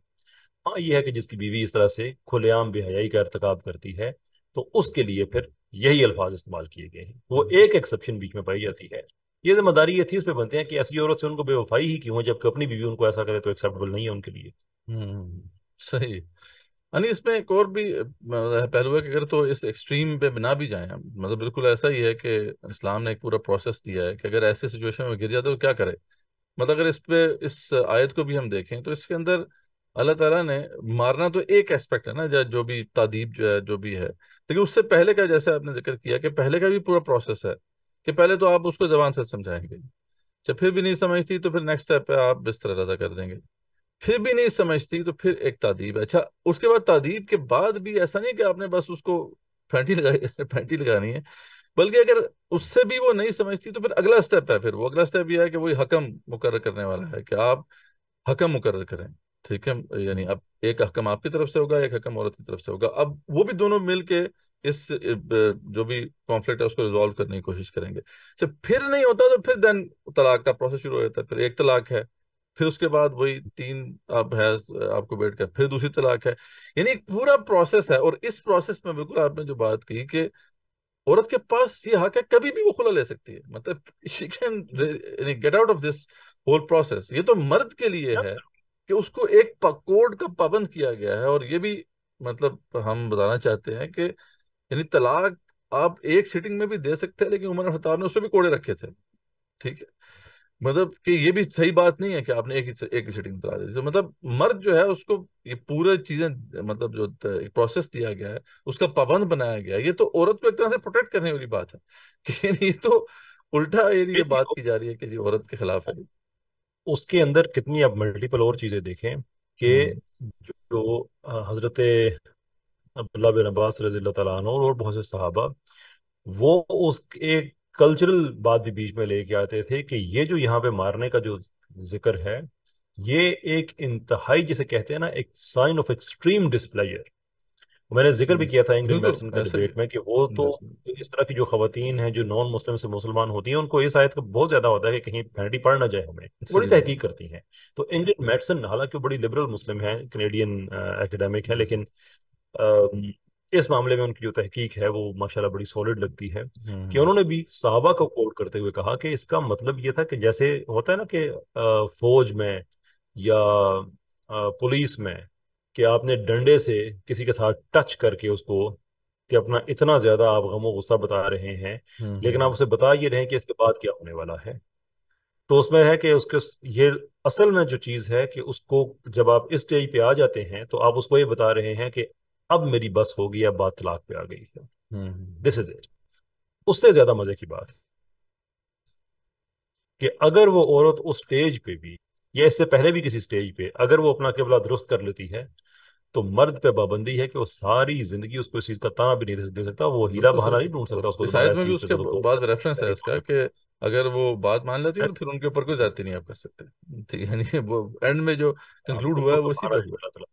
ہاں یہ ہے کہ جس کی بیوی اس طرح سے کھلے عام بے حیائی کا ارتکاب کرتی ہے تو اس کے لیے پھر یہی الفاظ استعمال کیے گئے ہیں. وہ ایک ایکسیپشن بیچ میں پائی جاتی ہے. یہ ذمہ داری یہ تھی اس پہ بنتے ہیں کہ ایسی عورت سے ان کو بے وفائی ہی کیوں ہے جبکہ اپنی بیوی ان کو ایسا کرے تو ایکسیپٹیبل نہیں ہے ان کے لیے. صحیح. یعنی اس میں ایک اور بھی پہلو ہے کہ اگر تو اس ایکسٹریم پہ بنا بھی جائیں، مطلب بالکل ایسا ہی ہے کہ اسلام نے ایک پورا پروسیس دیا ہے کہ اگر ایسے سچویشن میں گر جاتے تو کیا کرے. مطلب اگر اس آیت کو بھی ہم دیکھیں تو اس کے اندر اللہ تعالیٰ نے مارنا تو ایک ایسپیکٹ ہے نا، جو بھی تعدیب جو ہے جو بھی ہے، لیکن اس سے پہلے کا جیسے آپ نے ذکر کیا کہ پہلے کا بھی پورا پروسیس ہے کہ پہلے تو آپ اس کو زبان سے سمجھائیں گے، جب پھر بھی نہیں سمجھتی تو پھر نیکسٹ اسٹیپ پہ آپ بستر ادا کر دیں گے، پھر بھی نہیں سمجھتی تو پھر ایک تعدیب ہے. اچھا اس کے بعد تعدیب کے بعد بھی ایسا نہیں کہ آپ نے بس اس کو پھینٹی لگانی ہے، بلکہ اگر اس سے بھی وہ نہیں سمجھتی تو پھر اگلا سٹیپ ہے، پھر وہ اگلا سٹیپ یہ ہے کہ وہی حکم مقرر کرنے والا ہے کہ آپ حکم مقرر کریں. ٹھیک ہے، یعنی اب ایک حکم آپ کی طرف سے ہوگا، ایک حکم عورت کی طرف سے ہوگا. اب وہ بھی دونوں مل کے اس جو بھی کانفلکٹ ہے اس کو ریزالو کرنے کی کوشش کریں گے. جب پھر نہیں ہوتا تو پھر دین طلاق کا پروسیس شروع ہو جاتا ہے. پھر ایک طلاق ہے، پھر اس کے بعد وہی 3 اب ہے آپ کو بیٹھ کر پھر دوسری طلاق ہے. یعنی ایک پورا پروسیس ہے. اور اس پروسیس میں بالکل آپ نے جو بات کی کہ عورت کے پاس یہ حق ہے کبھی بھی وہ خلا لے سکتی ہے، مطلب she can get out of this whole process. یہ تو مرد کے لیے ہے کہ اس کو ایک کوڈ کا پابند کیا گیا ہے. اور یہ بھی مطلب ہم بتانا چاہتے ہیں کہ یعنی طلاق آپ ایک سیٹنگ میں بھی دے سکتے ہیں، لیکن عمر خطاب نے اس پہ بھی کوڑے رکھے تھے. ٹھیک ہے، مطلب کہ یہ بھی صحیح بات نہیں ہے کہ آپ نے ایک ہی سیٹنگ میں طلاق دے دی. تو مطلب مرد جو ہے اس کو یہ پورے چیزیں مطلب جو پروسیس دیا گیا ہے اس کا پابند بنایا گیا ہے. یہ تو عورت کو ایک طرح سے پروٹیکٹ کرنے والی بات ہے کہ یعنی یہ تو الٹا یہ بات کی جا رہی ہے کہ جی عورت کے خلاف ہے. اس کے اندر کتنی اب ملٹیپل اور چیزیں دیکھیں کہ جو حضرت عبداللہ بن عباس رضی اللہ تعالیٰ عنہ اور بہت سے صحابہ وہ اس ایک کلچرل بات بھی بیچ میں لے کے آتے تھے کہ یہ جو یہاں پہ مارنے کا جو ذکر ہے یہ ایک انتہائی جسے کہتے ہیں نا ایک سائن آف ایکسٹریم ڈسپلیجر. میں نے ذکر بھی کیا تھا انگلش میڈیسن کے ڈبیٹ میں کہ وہ تو اس طرح کی جو خواتین ہیں جو نان مسلم سے مسلمان ہوتی ہیں ان کو اس آیت کا بہت زیادہ ہوتا ہے کہ کہیں پھینٹی پڑ نہ جائے ہمیں، بڑی تحقیق کرتی ہیں. تو انگلش میڈیسن حالانکہ بڑی لبرل مسلم ہے، کینیڈین ایکیڈیمک ہے، لیکن اس معاملے میں ان کی جو تحقیق ہے وہ ماشاءاللہ بڑی سالڈ لگتی ہے کہ انہوں نے بھی صحابہ کو کوٹ کرتے ہوئے کہا کہ اس کا مطلب یہ تھا کہ جیسے ہوتا ہے نا کہ فوج میں یا پولیس میں کہ آپ نے ڈنڈے سے کسی کے ساتھ ٹچ کر کے اس کو کہ اپنا اتنا زیادہ آپ غم و غصہ بتا رہے ہیں لیکن آپ اسے بتا یہ رہے ہیں کہ اس کے بعد کیا ہونے والا ہے. تو اس میں ہے کہ اس کے یہ اصل میں جو چیز ہے کہ اس کو جب آپ اس اسٹیج پہ آ جاتے ہیں تو آپ اس کو یہ بتا رہے ہیں کہ اب میری بس ہو گئی، اب بات طلاق پہ آ گئی ہے. دس از اٹ. اس سے زیادہ مزے کی بات کہ اگر وہ عورت اس اسٹیج پہ بھی یا اس سے پہلے بھی کسی اسٹیج پہ اگر وہ اپنا قبلہ درست کر لیتی ہے تو مرد پہ پابندی ہے کہ وہ ساری زندگی اس کو اس چیز کا تانا بھی نہیں دے سکتا، وہ ہیلا بہانہ نہیں ڈھونڈ سکتا اس کو اس دوبارہ آیت اس میں بھی چیز اس پہ کے ضرورت ہو. بعد ریفرنس ہے اس کا کہ اگر وہ بات مان لیتی ہے تو پھر ان کے اوپر کوئی زیادتی نہیں آپ کر سکتے. یعنی وہ اینڈ میں جو کنکلوڈ ہوا ہے وہ اسی پہ ہوا.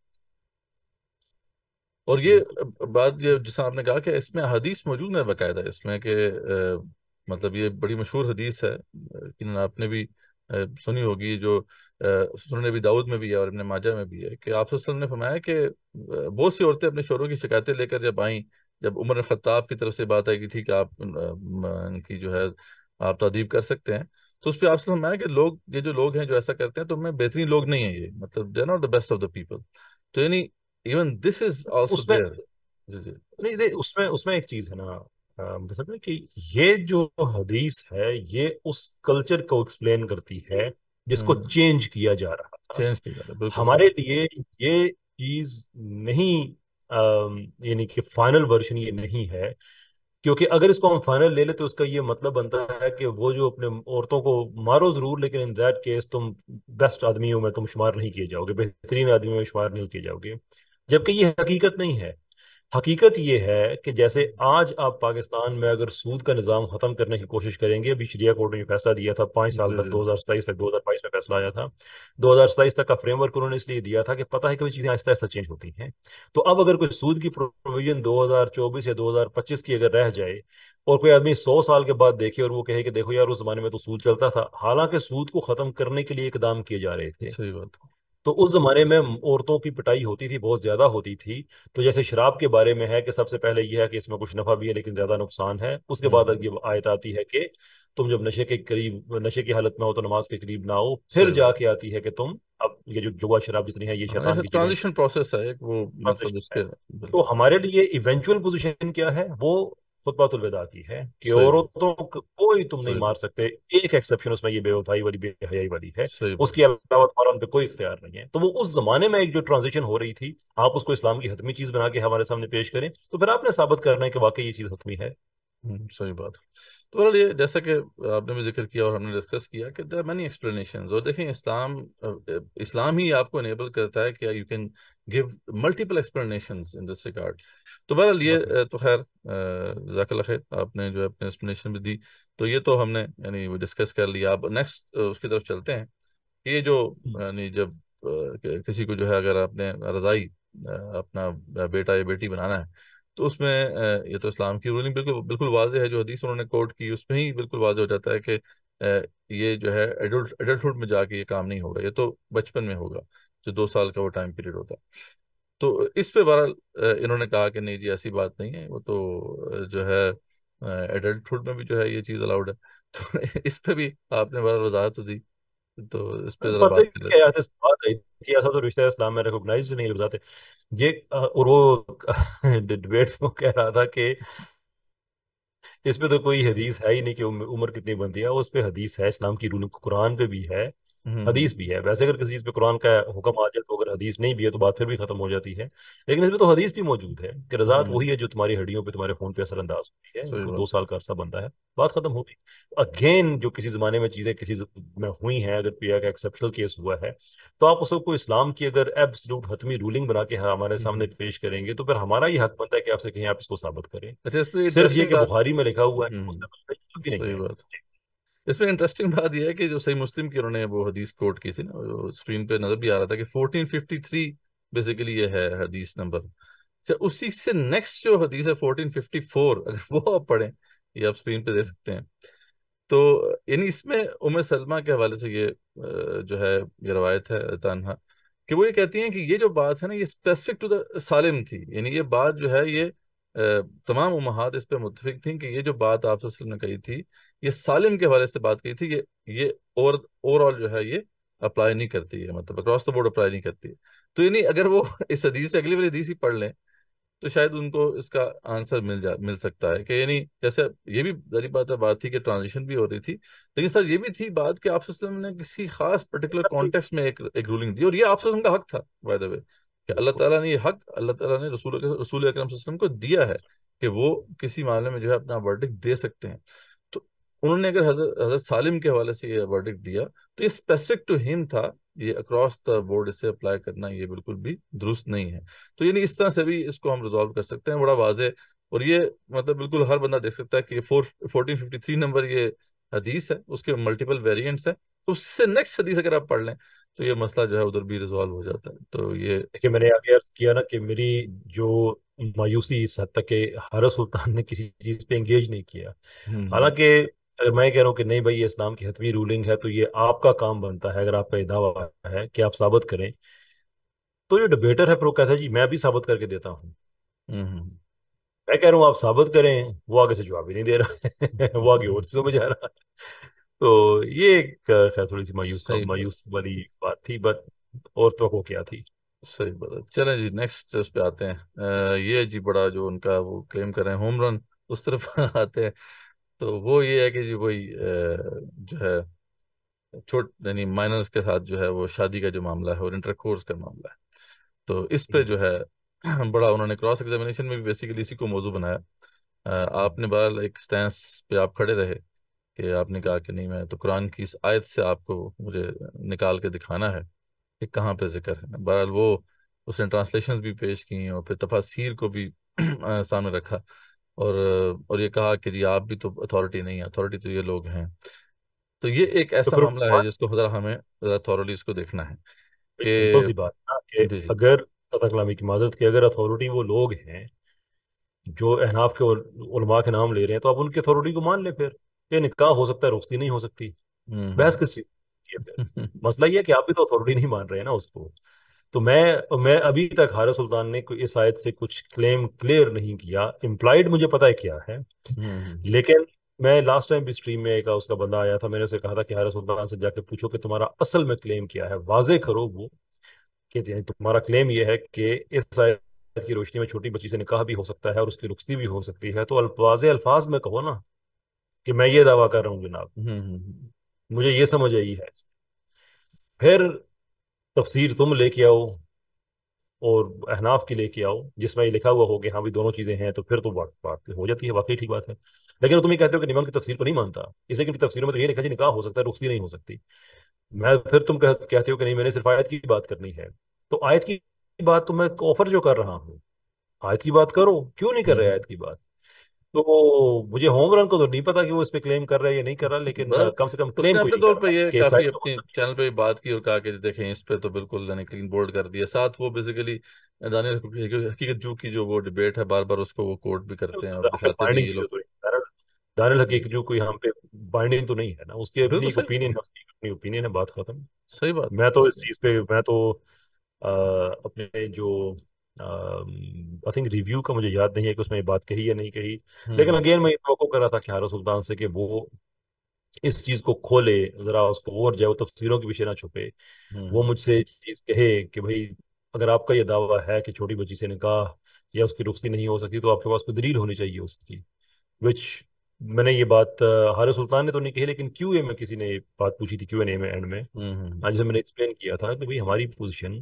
اور یہ بات جیسا آپ نے کہا کہ اس میں حدیث موجود ہے باقاعدہ اس میں کہ مطلب یہ بڑی مشہور حدیث ہے کہ آپ نے بھی سنی ہوگی، جو سنن ابی داؤد میں بھی ہے اور ابن ماجہ میں بھی ہے کہ آپ صلی اللہ علیہ وسلم نے فرمایا کہ بہت سی عورتیں اپنے شوہروں کی شکایتیں لے کر جب آئیں، جب عمر خطاب کی طرف سے بات آئی کہ ٹھیک ہے آپ ان کی جو ہے آپ تعدیب کر سکتے ہیں، تو اس پہ آپ سے فرمایا کہ یہ جو لوگ ہیں جو ایسا کرتے ہیں تو میں بہترین لوگ نہیں ہیں، یہ مطلب they not the best of the people. تو یعنی ایون دس از آلسو اس میں دیئر. نہیں اس میں ایک چیز ہے نا کہ یہ جو حدیث ہے یہ اس کلچر کو ایکسپلین کرتی ہے جس کو چینج کیا جا رہا تھا. چینج نہیں کرتا بالکل ہمارے لیے یہ چیز نہیں یعنی کہ فائنل ورژن یہ نہیں ہے، کیونکہ اگر اس کو ہم فائنل لے لیں تو اس کا یہ مطلب بنتا ہے کہ وہ جو اپنے عورتوں کو مارو ضرور، لیکن ان دیٹ کیس تم بیسٹ آدمیوں میں تم شمار نہیں کیے جاؤ گے، بہترین آدمیوں میں شمار نہیں کیے جاؤ گے، جبکہ یہ حقیقت نہیں ہے۔ حقیقت یہ ہے کہ جیسے آج آپ پاکستان میں اگر سود کا نظام ختم کرنے کی کوشش کریں گے، ابھی شریعہ کورٹ نے یہ فیصلہ دیا تھا 5 سال جی تک، جی 2027 تک، 2022 میں فیصلہ آیا تھا، 2027 تک کا فریم ورک انہوں نے اس لیے دیا تھا کہ پتہ ہے کہ وہ چیزیں آہستہ آہستہ چینج ہوتی ہیں۔ تو اب اگر کوئی سود کی پروویژن 2024 یا 2025 کی اگر رہ جائے اور کوئی آدمی 100 سال کے بعد دیکھے اور وہ کہے کہ دیکھو یار اس زمانے میں تو سود چلتا تھا، حالانکہ سود کو ختم کرنے کے لیے اقدام کیے جا رہے تھے، صحیح بات تو اس زمانے میں عورتوں کی پٹائی ہوتی تھی، بہت زیادہ ہوتی تھی۔ تو جیسے شراب کے بارے میں ہے کہ سب سے پہلے یہ ہے کہ اس میں کچھ نفع بھی ہے لیکن زیادہ نقصان ہے، اس کے بعد ہوں یہ آیت آتی ہے کہ تم جب نشے کے قریب، نشے کی حالت میں ہو تو نماز کے قریب نہ ہو، پھر صحیح جا بات کے آتی ہے کہ تم اب یہ جو جوا شراب جتنی ہے یہ ہاں شیطان ایسا کی چیزیں ہیں، ٹرانزیشن پروسیس ہے ایک وہ مطلب اس ٹرانزیکشن ہے۔ کے تو بالکل ہمارے لیے ایونچول پوزیشن کیا ہے؟ وہ خطبۃ الوداع کی ہے کہ صحیح بات عورتوں کو کوئی تم نہیں صحیح مار بات سکتے، ایک ایکسیپشن اس میں یہ بے وفائی والی، بے حیائی والی ہے، صحیح اس بات کے علاوہ تمہارا ان پہ کوئی اختیار نہیں ہے۔ تو وہ اس زمانے میں ایک جو ٹرانزیشن ہو رہی تھی، آپ اس کو اسلام کی حتمی چیز بنا کے ہمارے سامنے پیش کریں تو پھر آپ نے ثابت کرنا ہے کہ واقعی یہ چیز حتمی ہے۔ صحیح بات تو بہرحال یہ جیسا کہ آپ نے بھی ذکر کیا اور ہم نے ڈسکس کیا کہ there are many explanations، اور دیکھیں اسلام ہی آپ کو انیبل کرتا ہے کہ you can give multiple explanations in this regard۔ تو بہرحال یہ تو خیر جزاک اللہ خیر، آپ نے جو ہے اپنے ایکسپلینیشن بھی دی، تو یہ تو ہم نے یعنی وہ ڈسکس کر لیا۔ اب نیکسٹ اس کی طرف چلتے ہیں کہ یہ جو یعنی جب کسی کو جو ہے اگر آپ نے رضائی اپنا بیٹا یا بیٹی بنانا ہے تو اس میں یہ تو اسلام کی رولنگ بالکل بالکل واضح ہے، جو حدیث انہوں نے کوٹ کی اس میں ہی بالکل واضح ہو جاتا ہے کہ یہ جو ہے ایڈلٹہڈ میں جا کے یہ کام نہیں ہوگا، یہ تو بچپن میں ہوگا، جو 2 سال کا وہ ٹائم پیریڈ ہوتا ہے۔ تو اس پہ بہرحال انہوں نے کہا کہ نہیں جی ایسی بات نہیں ہے، وہ تو جو ہے ایڈلٹہڈ میں بھی جو ہے یہ چیز الاؤڈ ہے۔ تو اس پہ بھی آپ نے بہرحال وضاحت تو دی، تو اس پہ ذرا پتہ بات کر کیا لیتے یاد ہے، بات آئی تھی ایسا تو رشتہ اسلام میں ریکوگنائز نہیں ہے بذات یہ، اور وہ ڈبیٹ میں وہ کہہ رہا تھا کہ اس پہ تو کوئی حدیث ہے ہی نہیں کہ عمر کتنی بنتی ہے، اس پہ حدیث ہے، اسلام کی رولنگ قرآن پہ بھی ہے، حدیث بھی ہے۔ ویسے اگر کسی چیز پہ قرآن کا حکم آ جائے تو اگر حدیث نہیں بھی ہے تو بات پھر بھی ختم ہو جاتی ہے، لیکن اس پہ تو حدیث بھی موجود ہے کہ رضاعت وہی ہے جو تمہاری ہڈیوں پہ، تمہارے خون پہ اثر انداز ہوتی ہے، صحیح وہ بات 2 سال کا عرصہ بنتا ہے، بات ختم ہو گئی۔ اگین جو کسی زمانے میں چیزیں کسی میں ہوئی ہیں، اگر پیا کا ایکسیپشنل کیس ہوا ہے تو آپ اس کو اسلام کی اگر ایبسلوٹ حتمی رولنگ بنا کے ہمارے سامنے پیش کریں گے تو پھر ہمارا یہ حق بنتا ہے کہ آپ سے کہیں آپ اس کو ثابت کریں۔ اچھا اس پہ صرف یہ انٹرسٹنگ کہ بات بخاری میں لکھا ہوا ہے مسلم میں بھی نہیں صحیح ہے۔ بات اس میں انٹرسٹنگ بات یہ ہے کہ جو صحیح مسلم کی انہوں نے وہ حدیث کوٹ کی تھی نا، اسکرین پہ نظر بھی آ رہا تھا کہ 1453 بیسیکلی یہ ہے حدیث نمبر۔ اچھا اسی سے نیکسٹ جو حدیث ہے 1454، اگر وہ آپ پڑھیں، یہ آپ اسکرین پہ دیکھ سکتے ہیں، تو یعنی اس میں ام سلمہ کے حوالے سے یہ جو ہے یہ روایت ہے تنہا کہ وہ یہ کہتی ہیں کہ یہ جو بات ہے نا یہ اسپیسیفک ٹو دا سالم تھی، یعنی یہ بات جو ہے یہ تمام امہات اس پہ متفق تھیں کہ یہ جو بات آپ صلی اللہ علیہ وسلم نے کہی تھی یہ سالم کے حوالے سے بات کہی تھی، یہ اوور آل جو ہے یہ اپلائی نہیں کرتی ہے، مطلب اکراس دا بورڈ اپلائی نہیں کرتی ہے۔ تو یعنی اگر وہ اس حدیث سے اگلی والی حدیث ہی پڑھ لیں تو شاید ان کو اس کا آنسر مل سکتا ہے کہ یعنی جیسے یہ بھی ظاہری بات تھی کہ ٹرانزیشن بھی ہو رہی تھی، لیکن سر یہ بھی تھی بات کہ آپ صلی اللہ علیہ وسلم نے کسی خاص پرٹیکولر کانٹیکسٹ میں ایک رولنگ دی، اور یہ آپ صلی اللہ علیہ وسلم کا حق تھا بائی دا وے، کہ اللہ تعالیٰ نے یہ حق اللہ تعالیٰ نے رسول اکرم صلی اللہ علیہ وسلم کو دیا ہے کہ وہ کسی معاملے میں جو ہے اپنا ورڈکٹ دے سکتے ہیں۔ تو انہوں نے اگر حضرت سالم کے حوالے سے یہ ورڈکٹ دیا تو یہ اسپیسیفک ٹو ہم تھا، یہ اکراس دا بورڈ اسے اپلائی کرنا یہ بالکل بھی درست نہیں ہے۔ تو یعنی اس طرح سے بھی اس کو ہم ریزالو کر سکتے ہیں بڑا واضح، اور یہ مطلب بالکل ہر بندہ دیکھ سکتا ہے کہ 1453 نمبر یہ حدیث ہے، اس کے ملٹیپل ویریئنٹس ہیں، تو اس سے نیکسٹ حدیث اگر آپ پڑھ لیں تو یہ مسئلہ جو ہے ادھر بھی ریزالو ہو جاتا ہے۔ تو یہ کہ میں نے آگے عرض کیا نا کہ میری جو مایوسی اس حد تک کہ حضرت سلطان نے کسی چیز پہ انگیج نہیں کیا، حالانکہ اگر میں کہہ رہا ہوں کہ نہیں بھائی یہ اسلام کی حتمی رولنگ ہے تو یہ آپ کا کام بنتا ہے، اگر آپ کا یہ دعویٰ ہے کہ آپ ثابت کریں، تو جو ڈبیٹر ہے پھر وہ کہتا ہے جی میں بھی ثابت کر کے دیتا ہوں۔ میں کہہ رہا ہوں آپ ثابت کریں، وہ آگے سے جواب ہی نہیں دے رہا وہ آگے اور چیزوں میں جا رہا ہے۔ تو یہ ایک خیر تھوڑی سی صحیح بات مایوس والی بات تھی، بٹ اور توقع کیا تھی؟ صحیح بات ہے۔ چلیں جی نیکسٹ اس پہ آتے ہیں، یہ جی بڑا جو ان کا وہ کلیم کر رہے ہیں ہوم رن اس طرف آتے ہیں، تو وہ یہ ہے کہ جی وہی جو ہے یعنی مائنرز کے ساتھ جو ہے وہ شادی کا جو معاملہ ہے اور انٹر کورس کا معاملہ ہے، تو اس پہ جو ہے بڑا انہوں نے کراس ایگزامینیشن میں بھی بیسیکلی اسی کو موضوع بنایا. آپ نے بہرحال ایک سٹینس پہ آپ کھڑے رہے کہ آپ نے کہا کہ نہیں میں تو قرآن کی اس آیت سے آپ کو مجھے نکال کے دکھانا ہے کہ کہاں پہ ذکر ہے. بہرحال وہ اس نے ٹرانسلیشنز بھی پیش کی اور پھر تفاسیر کو بھی سامنے رکھا اور یہ کہا کہ جی آپ بھی تو اتھارٹی نہیں ہے، اتھارٹی تو یہ لوگ ہیں. تو یہ ایک تو ایسا پھر معاملہ ہے جس کو ذرا ہمیں ذرا تھورلی اس کو دیکھنا ہے کہ سمپل سی بات ہے نا کہ جی جی. اگر قطع کلامی کی معذرت کی اگر اتھارٹی وہ لوگ ہیں جو احناف کے علماء کے نام لے رہے ہیں تو آپ ان کی اتھارٹی کو مان لیں. پھر یہ نکاح ہو سکتا ہے، رخصتی نہیں ہو سکتی. بحث کس چیز کی ہے پھر؟ مسئلہ یہ ہے کہ آپ بھی تو اتھارٹی نہیں مان رہے ہیں نا اس کو. تو میں ابھی تک حارث سلطان نے اس آیت سے کچھ کلیم کلیئر نہیں کیا. امپلائڈ مجھے پتا ہے کیا ہے، لیکن میں لاسٹ ٹائم بھی اسٹریم میں ایک اس کا بندہ آیا تھا، میں نے اسے کہا تھا کہ حارث سلطان سے جا کے پوچھو کہ تمہارا اصل میں کلیم کیا ہے، واضح کرو وہ کہ یعنی تمہارا کلیم یہ ہے کہ اس آیت کی روشنی میں چھوٹی بچی سے نکاح بھی ہو سکتا ہے اور اس کی رخصتی بھی ہو سکتی ہے. تو واضح الفاظ میں کہو نا کہ میں یہ دعویٰ کر رہا ہوں جناب، مجھے یہ سمجھ آئی ہے. پھر تفسیر تم لے کے آؤ اور احناف کی لے کے آؤ جس میں یہ لکھا ہوا ہو کہ ہاں بھی دونوں چیزیں ہیں، تو پھر تو بات ہو جاتی ہے. واقعی ٹھیک بات ہے. لیکن تم یہ کہتے ہو کہ امام کی تفسیر کو نہیں مانتا اس لیے کہ تفسیروں میں تو یہ لکھا جی نکاح ہو سکتا ہے، رخصتی نہیں ہو سکتی. میں پھر تم کہتے ہو کہ نہیں میں نے صرف آیت کی بات کرنی ہے. تو آیت کی بات تو میں آفر جو کر رہا ہوں، آیت کی بات کرو، کیوں نہیں کر رہے آیت کی بات؟ تو مجھے ہوم رن کو تو نہیں پتا کہ وہ اس پہ کلیم کر رہا ہے یا نہیں کر رہا، لیکن بس کم سے کم اس کلیم نے کوئی اپنے نہیں طور کر پہ رہا یہ کہ اس کافی آیت اپنے چینل پہ بات کی اور کہا کہ دیکھیں اس پہ تو بالکل یعنی کلین بولڈ کر دیا. ساتھ وہ بیسیکلی دانیل حقیقت جو کی جو وہ ڈبیٹ ہے بار بار اس کو وہ کوٹ بھی کرتے ہیں اور ہم پہ دکھاتے بھی بائنڈنگ یہ لوگ. چیزیں تو نہیں. دانیل جی حقیقت جو کوئی ہم پہ بائنڈنگ تو نہیں ہے نا، اس کی بالکل اپنی ایک صحیح اوپینین ہے، اس کی اپنی اوپینین ہے، بات ختم. صحیح بات میں تو صحیح اس چیز پہ میں تو اپنے جو آئی تھنک ریویو کا مجھے یاد نہیں ہے کہ اس میں یہ بات کہی یا نہیں کہی، لیکن اگین میں یہ توقع کر رہا تھا کہ حارث سلطان سے کہ وہ اس چیز کو کھولے ذرا، اس کو اور جائے، وہ تفسیروں کے پیچھے نہ چھپے. وہ مجھ سے چیز کہے کہ بھائی اگر آپ کا یہ دعویٰ ہے کہ چھوٹی بچی سے نکاح یا اس کی رخصتی نہیں ہو سکتی تو آپ کے پاس کوئی دلیل ہونی چاہیے اس کی. وچ میں نے یہ بات حارث سلطان نے تو نہیں کہی، لیکن کیو اے میں کسی نے یہ بات پوچھی تھی، کیو این اے میں اینڈ میں آج میں نے ایکسپلین کیا تھا کہ بھائی ہماری پوزیشن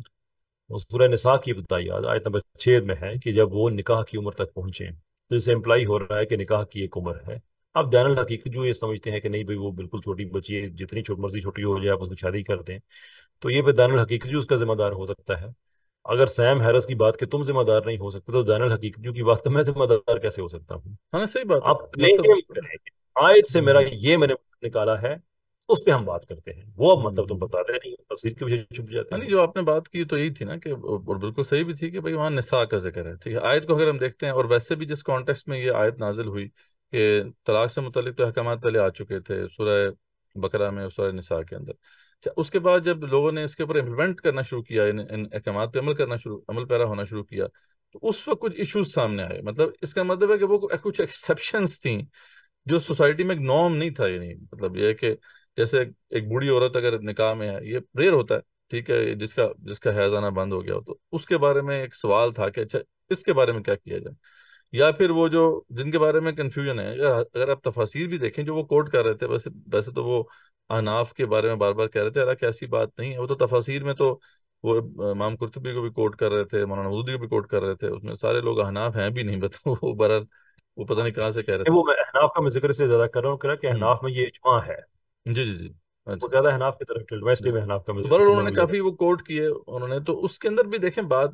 سورہ نساء کی ابتدائی آیت نمبر 6 میں ہے کہ جب وہ نکاح کی عمر تک پہنچے تو اسے امپلائی ہو رہا ہے کہ نکاح کی ایک عمر ہے. اب دین الحقیقت جو یہ سمجھتے ہیں کہ نہیں بھائی وہ بالکل چھوٹی بچی ہے، جتنی مرضی چھوٹی ہو جائے آپ اس کی شادی کر دیں، تو یہ پھر دین الحقیقت جو اس کا ذمہ دار ہو سکتا ہے. اگر سیم ہیرس کی بات کہ تم ذمہ دار نہیں ہو سکتے تو دین الحقیقت جو کی بات کہ میں ذمہ دار کیسے ہو سکتا ہوں؟ ہاں صحیح بات ہے. آپ مطلب کلیم کریں کہ آیت سے میرا یہ میں نے نکالا ہے، اس پہ ہم بات کرتے ہیں. وہ اب مطلب تم بتاتے نہیں، تفسیر کے وجہ چھپ جاتے نہیں ہیں. جو آپ نے بات کی تو یہی تھی نا کہ اور بالکل صحیح بھی تھی کہ بھائی وہاں نساء کا ذکر ہے. ٹھیک ہے، آیت کو اگر ہم دیکھتے ہیں اور ویسے بھی جس کانٹیکسٹ میں یہ آیت نازل ہوئی کہ طلاق سے متعلق تو احکامات پہلے آ چکے تھے سورہ بقرہ میں اور سورہ نساء کے اندر. اچھا، اس کے بعد جب لوگوں نے اس کے اوپر امپلیمنٹ کرنا شروع کیا، ان احکامات پہ عمل پیرا ہونا شروع کیا، تو اس وقت کچھ ایشوز سامنے آئے. مطلب اس کا مطلب ہے کہ وہ کچھ ایکسیپشنز تھیں جو سوسائٹی میں ایک نارم نہیں تھا. یعنی مطلب یہ ہے کہ جیسے ایک بوڑھی عورت اگر نکاح میں ہے، یہ ریئر ہوتا ہے، ٹھیک ہے، جس کا حیض آنا بند ہو گیا ہو، تو اس کے بارے میں ایک سوال تھا کہ اچھا اس کے بارے میں کیا کیا جائے. یا پھر وہ جو جن کے بارے میں کنفیوژن ہے، اگر آپ تفاسیر بھی دیکھیں جو وہ کوٹ کر رہے تھے، ویسے تو وہ احناف کے بارے میں بار بار کہہ رہے تھے، حالانکہ ایسی بات نہیں ہے. وہ تو تفاسیر میں تو وہ امام قرطبی کو بھی کوٹ کر رہے تھے، مولانا مودودی کو بھی کوٹ کر رہے تھے، اس میں سارے لوگ احناف ہیں بھی نہیں، بتا وہ برحال وہ پتہ نہیں کہاں سے کہہ رہے تھے. وہ میں احناف کا میں ذکر سے زیادہ کر رہا ہوں کہ ہوں احناف میں یہ اجماع ہے. جی جی جی. وہ اچھا زیادہ احناف کی طرف ٹلتا ہے، اس جی. لیے میں احناف کا تو میں برحال ذکر انہوں میں نے بھی زیادہ کافی وہ کوٹ کیے انہوں نے. تو اس کے اندر بھی دیکھیں بات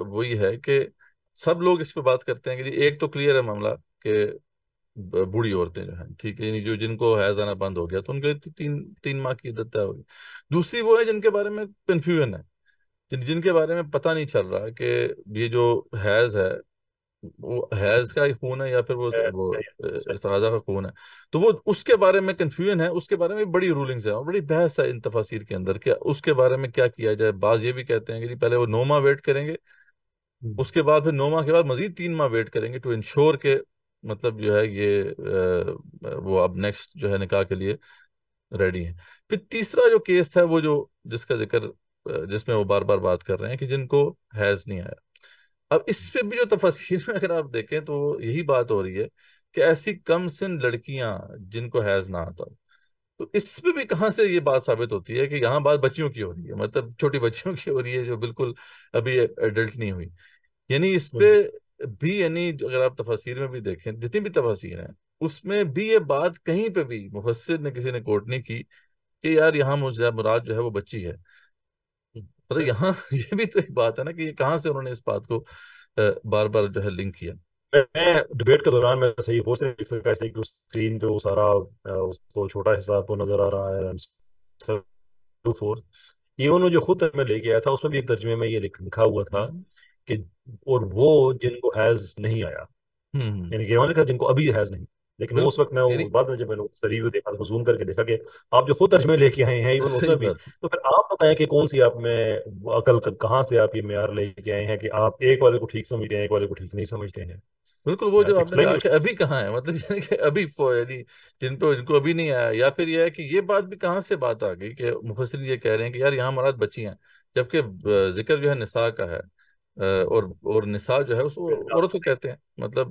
وہی ہے کہ سب لوگ اس پہ بات کرتے ہیں کہ جی ایک تو کلیئر ہے معاملہ کہ بوڑھی عورتیں جو ہیں، ٹھیک ہے، یعنی جو جن کو حیض آنا بند ہو گیا تو ان کے لیے تین ماہ کی عدت طے ہوگی. دوسری وہ ہے جن کے بارے میں کنفیوژن ہے، جن کے بارے میں پتہ نہیں چل رہا کہ یہ جو حیض ہے وہ حیض کا ہی خون ہے یا پھر وہ صحیح. استحاضہ کا خون ہے. تو وہ اس کے بارے میں کنفیوژن ہے، اس کے بارے میں بڑی رولنگز ہیں اور بڑی بحث ہے ان تفاسیر کے اندر کہ اس کے بارے میں کیا کیا جائے. بعض یہ بھی کہتے ہیں کہ جی پہلے وہ 9 ماہ ویٹ کریں گے، اس کے بعد پھر 9 ماہ کے بعد مزید 3 ماہ ویٹ کریں گے ٹو انشور کہ مطلب جو ہے یہ وہ اب نیکسٹ جو ہے نکاح کے لیے ریڈی ہیں. پھر تیسرا جو کیس تھا وہ جو جس کا ذکر جس میں وہ بار بار بات کر رہے ہیں کہ جن کو حیض نہیں آیا. اب اس پہ بھی جو تفاسیر میں اگر آپ دیکھیں تو یہی بات ہو رہی ہے کہ ایسی کم سن لڑکیاں جن کو حیض نہ آتا، تو اس پہ بھی کہاں سے یہ بات ثابت ہوتی ہے کہ یہاں بات بچیوں کی ہو رہی ہے، مطلب چھوٹی بچیوں کی ہو رہی ہے جو بالکل ابھی ایڈلٹ نہیں ہوئی. یعنی اس پہ بھی، یعنی اگر آپ تفاسیر میں بھی دیکھیں، جتنی بھی تفاسیر ہیں اس میں بھی یہ بات کہیں پہ بھی مفسر نے کسی نے کوٹ نہیں کی کہ یار یہاں مراد جو ہے وہ بچی ہے. مطلب یہاں یہ بھی تو ایک بات ہے نا کہ یہ کہاں سے انہوں نے اس بات کو بار بار جو ہے لنک کیا. میں ڈبیٹ کے دوران میں صحیح ہو سکتا ہے کہ اسکرین پہ وہ سارا اس کو چھوٹا حصہ آپ کو نظر آ رہا ہے. ایون وہ جو خود میں لے کے آیا تھا اس میں بھی ایک ترجمے میں یہ لکھا ہوا تھا کہ اور وہ جن کو حیض نہیں آیا، یعنی کہ لکھا جن کو ابھی حیض نہیں. لیکن وہ اس وقت میں یعنی بعد میں جب میں نے ریویو دیکھا تو زوم کر کے دیکھا کہ آپ جو خود ترجمے لے کے آئے ہیں ایون اس میں صحیح بھی، بات ہے. تو پھر آپ بتائیں کہ کون سی آپ میں عقل کہاں سے آپ یہ معیار لے کے آئے ہیں کہ آپ ایک والے کو ٹھیک سمجھتے ہیں ایک والے کو ٹھیک نہیں سمجھتے ہیں. بالکل وہ جو آپ نے ایکسپلین کہا یور. کہ ابھی کہاں ہے، مطلب یعنی کہ ابھی یعنی جن کو ابھی نہیں آیا، یا پھر یہ ہے کہ یہ بات بھی کہاں سے بات آ گئی کہ مفسرین یہ کہہ رہے ہیں کہ یار یہاں مراد بچی ہیں، جبکہ ذکر جو ہے نساء کا ہے. اور نساء جو ہے اس کو عورت کو کہتے ہیں. مطلب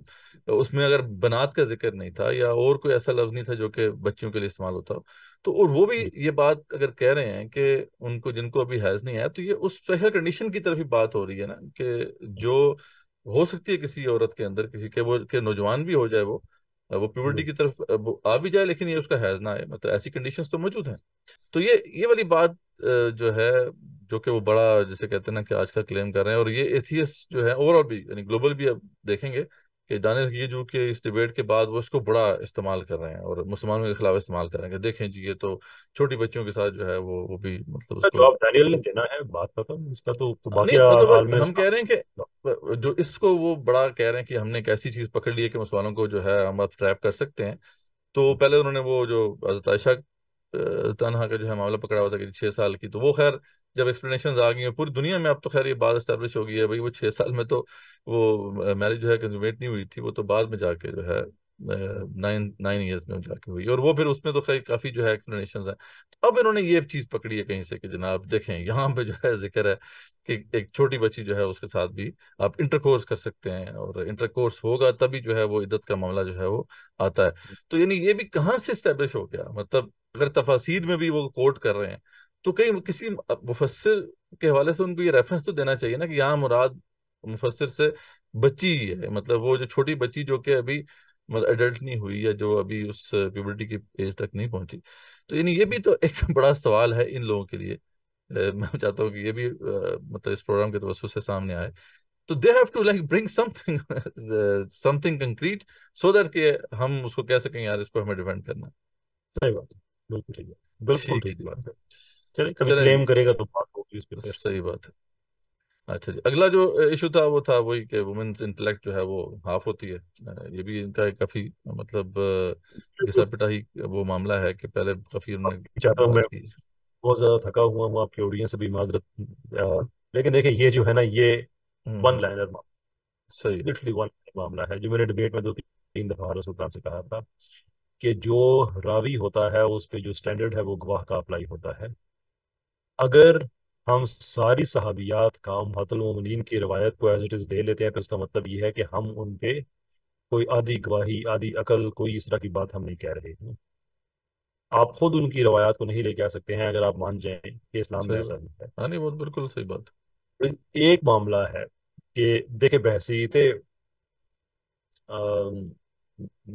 اس میں اگر بنات کا ذکر نہیں تھا یا اور کوئی ایسا لفظ نہیں تھا جو کہ بچیوں کے لیے استعمال ہوتا ہو، تو اور وہ بھی یہ بات اگر کہہ رہے ہیں کہ ان کو جن کو ابھی حیض نہیں آیا، تو یہ اس اسپیشل کنڈیشن کی طرف ہی بات ہو رہی ہے نا کہ جو ہو سکتی ہے کسی عورت کے اندر، کسی کے وہ کہ نوجوان بھی ہو جائے، وہ پیورٹی کی طرف وہ آ بھی جائے لیکن یہ اس کا حیض نہ آئے. مطلب ایسی کنڈیشنز تو موجود ہیں. تو یہ والی بات جو ہے، جو کہ وہ بڑا جسے کہتے ہیں نا کہ آج کا کلیم کر رہے ہیں، اور یہ ایتھیسٹ جو ہے اوور آل بھی یعنی گلوبل بھی اب دیکھیں گے کہ دانش یہ جو کہ اس ڈیبیٹ کے بعد وہ اس کو بڑا استعمال کر رہے ہیں اور مسلمانوں کے خلاف استعمال کر رہے ہیں کہ دیکھیں جی یہ تو چھوٹی بچیوں کے ساتھ جو ہے وہ بھی مطلب اس کو. جواب دانیل نے دینا ہے بات ختم، اس کا تو باقی نہیں مطلب عالم ہم کہہ رہے ہیں کہ جو اس کو وہ بڑا کہہ رہے ہیں کہ ہم نے ایک ایسی چیز پکڑ لی ہے کہ مسلمانوں کو جو ہے ہم اب ٹریپ کر سکتے ہیں. تو پہلے انہوں نے وہ جو حضرت عائشہ تنہا کا جو ہے معاملہ پکڑا ہوا تھا کہ 6 سال کی، تو وہ خیر جب ایکسپلینیشنز آ گئی ہیں پوری دنیا میں اب تو خیر یہ بات اسٹیبلش ہو گئی ہے بھائی وہ 6 سال میں تو وہ میرج جو ہے کنزومیٹ نہیں ہوئی تھی، وہ تو بعد میں جا کے جو ہے 9 ایئرس میں جا کے ہوئی، اور وہ پھر اس میں تو خیر کافی جو ہے ایکسپلینیشنز ہیں. تو اب انہوں نے یہ چیز پکڑی ہے کہیں سے کہ جناب دیکھیں یہاں پہ جو ہے ذکر ہے کہ ایک چھوٹی بچی جو ہے اس کے ساتھ بھی آپ انٹر کورس کر سکتے ہیں، اور انٹر کورس ہوگا تبھی جو ہے وہ عدت کا معاملہ جو ہے وہ آتا ہے. تو یعنی یہ بھی کہاں سے اسٹیبلش ہو گیا؟ مطلب اگر تفاسیر میں بھی وہ کوٹ کر رہے ہیں تو کہیں کسی مفسر کے حوالے سے ان کو یہ ریفرنس تو دینا چاہیے نا کہ یہاں مراد مفسر سے بچی ہی ہے، مطلب وہ جو چھوٹی بچی جو کہ ابھی مطلب ایڈلٹ نہیں ہوئی یا جو ابھی اس پیوبرٹی کی ایج تک نہیں پہنچی. تو یعنی یہ بھی تو ایک بڑا سوال ہے ان لوگوں کے لیے. میں چاہتا ہوں کہ یہ بھی مطلب اس پروگرام کے توسط سے سامنے آئے. تو they have to like bring something concrete so that کہ ہم اس کو کہہ سکیں یار اس کو ہمیں ڈیفینڈ کرنا ہے. صحیح بات ہے، بالکل ٹھیک ہے، بالکل ٹھیک ہے ٹھیک جی. بات ہے. چلے کبھی چلیں جی. کلیم کرے گا تو بات ہوگی اس پہ پھر. صحیح بات ہے. اچھا جی، اگلا جو ایشو تھا وہ تھا وہی کہ وومنس انٹلیکٹ جو ہے وہ ہاف ہوتی ہے. یہ بھی ان کا ایک کافی مطلب گھسا پٹا ہی وہ معاملہ ہے کہ پہلے کافی انہوں نے چاہتا ہوں میں بات کی. بہت زیادہ تھکا ہوا ہوں، آپ کی آڈینس سے بھی معذرت، لیکن دیکھیں یہ جو ہے نا یہ ون لائنر صحیح ہے. لٹرلی ون معاملہ ہے جو میں نے ڈبیٹ میں 2-3 دفعہ حارث سلطان سے کہا تھا کہ جو راوی ہوتا ہے اس پہ جو سٹینڈرڈ ہے وہ گواہ کا اپلائی ہوتا ہے. اگر ہم ساری صحابیات کا امہات المومنین کی روایت کو ایز اٹ از دے لیتے ہیں تو اس کا مطلب یہ ہے کہ ہم ان پہ کوئی آدھی گواہی آدھی عقل کوئی اس طرح کی بات ہم نہیں کہہ رہے ہیں. آپ خود ان کی روایات کو نہیں لے کے آ سکتے ہیں اگر آپ مان جائیں کہ اسلام میں صحیح ایسا بات. نہیں ہے. ہاں نہیں وہ بالکل صحیح بات. ایک معاملہ ہے کہ دیکھیں بحثیت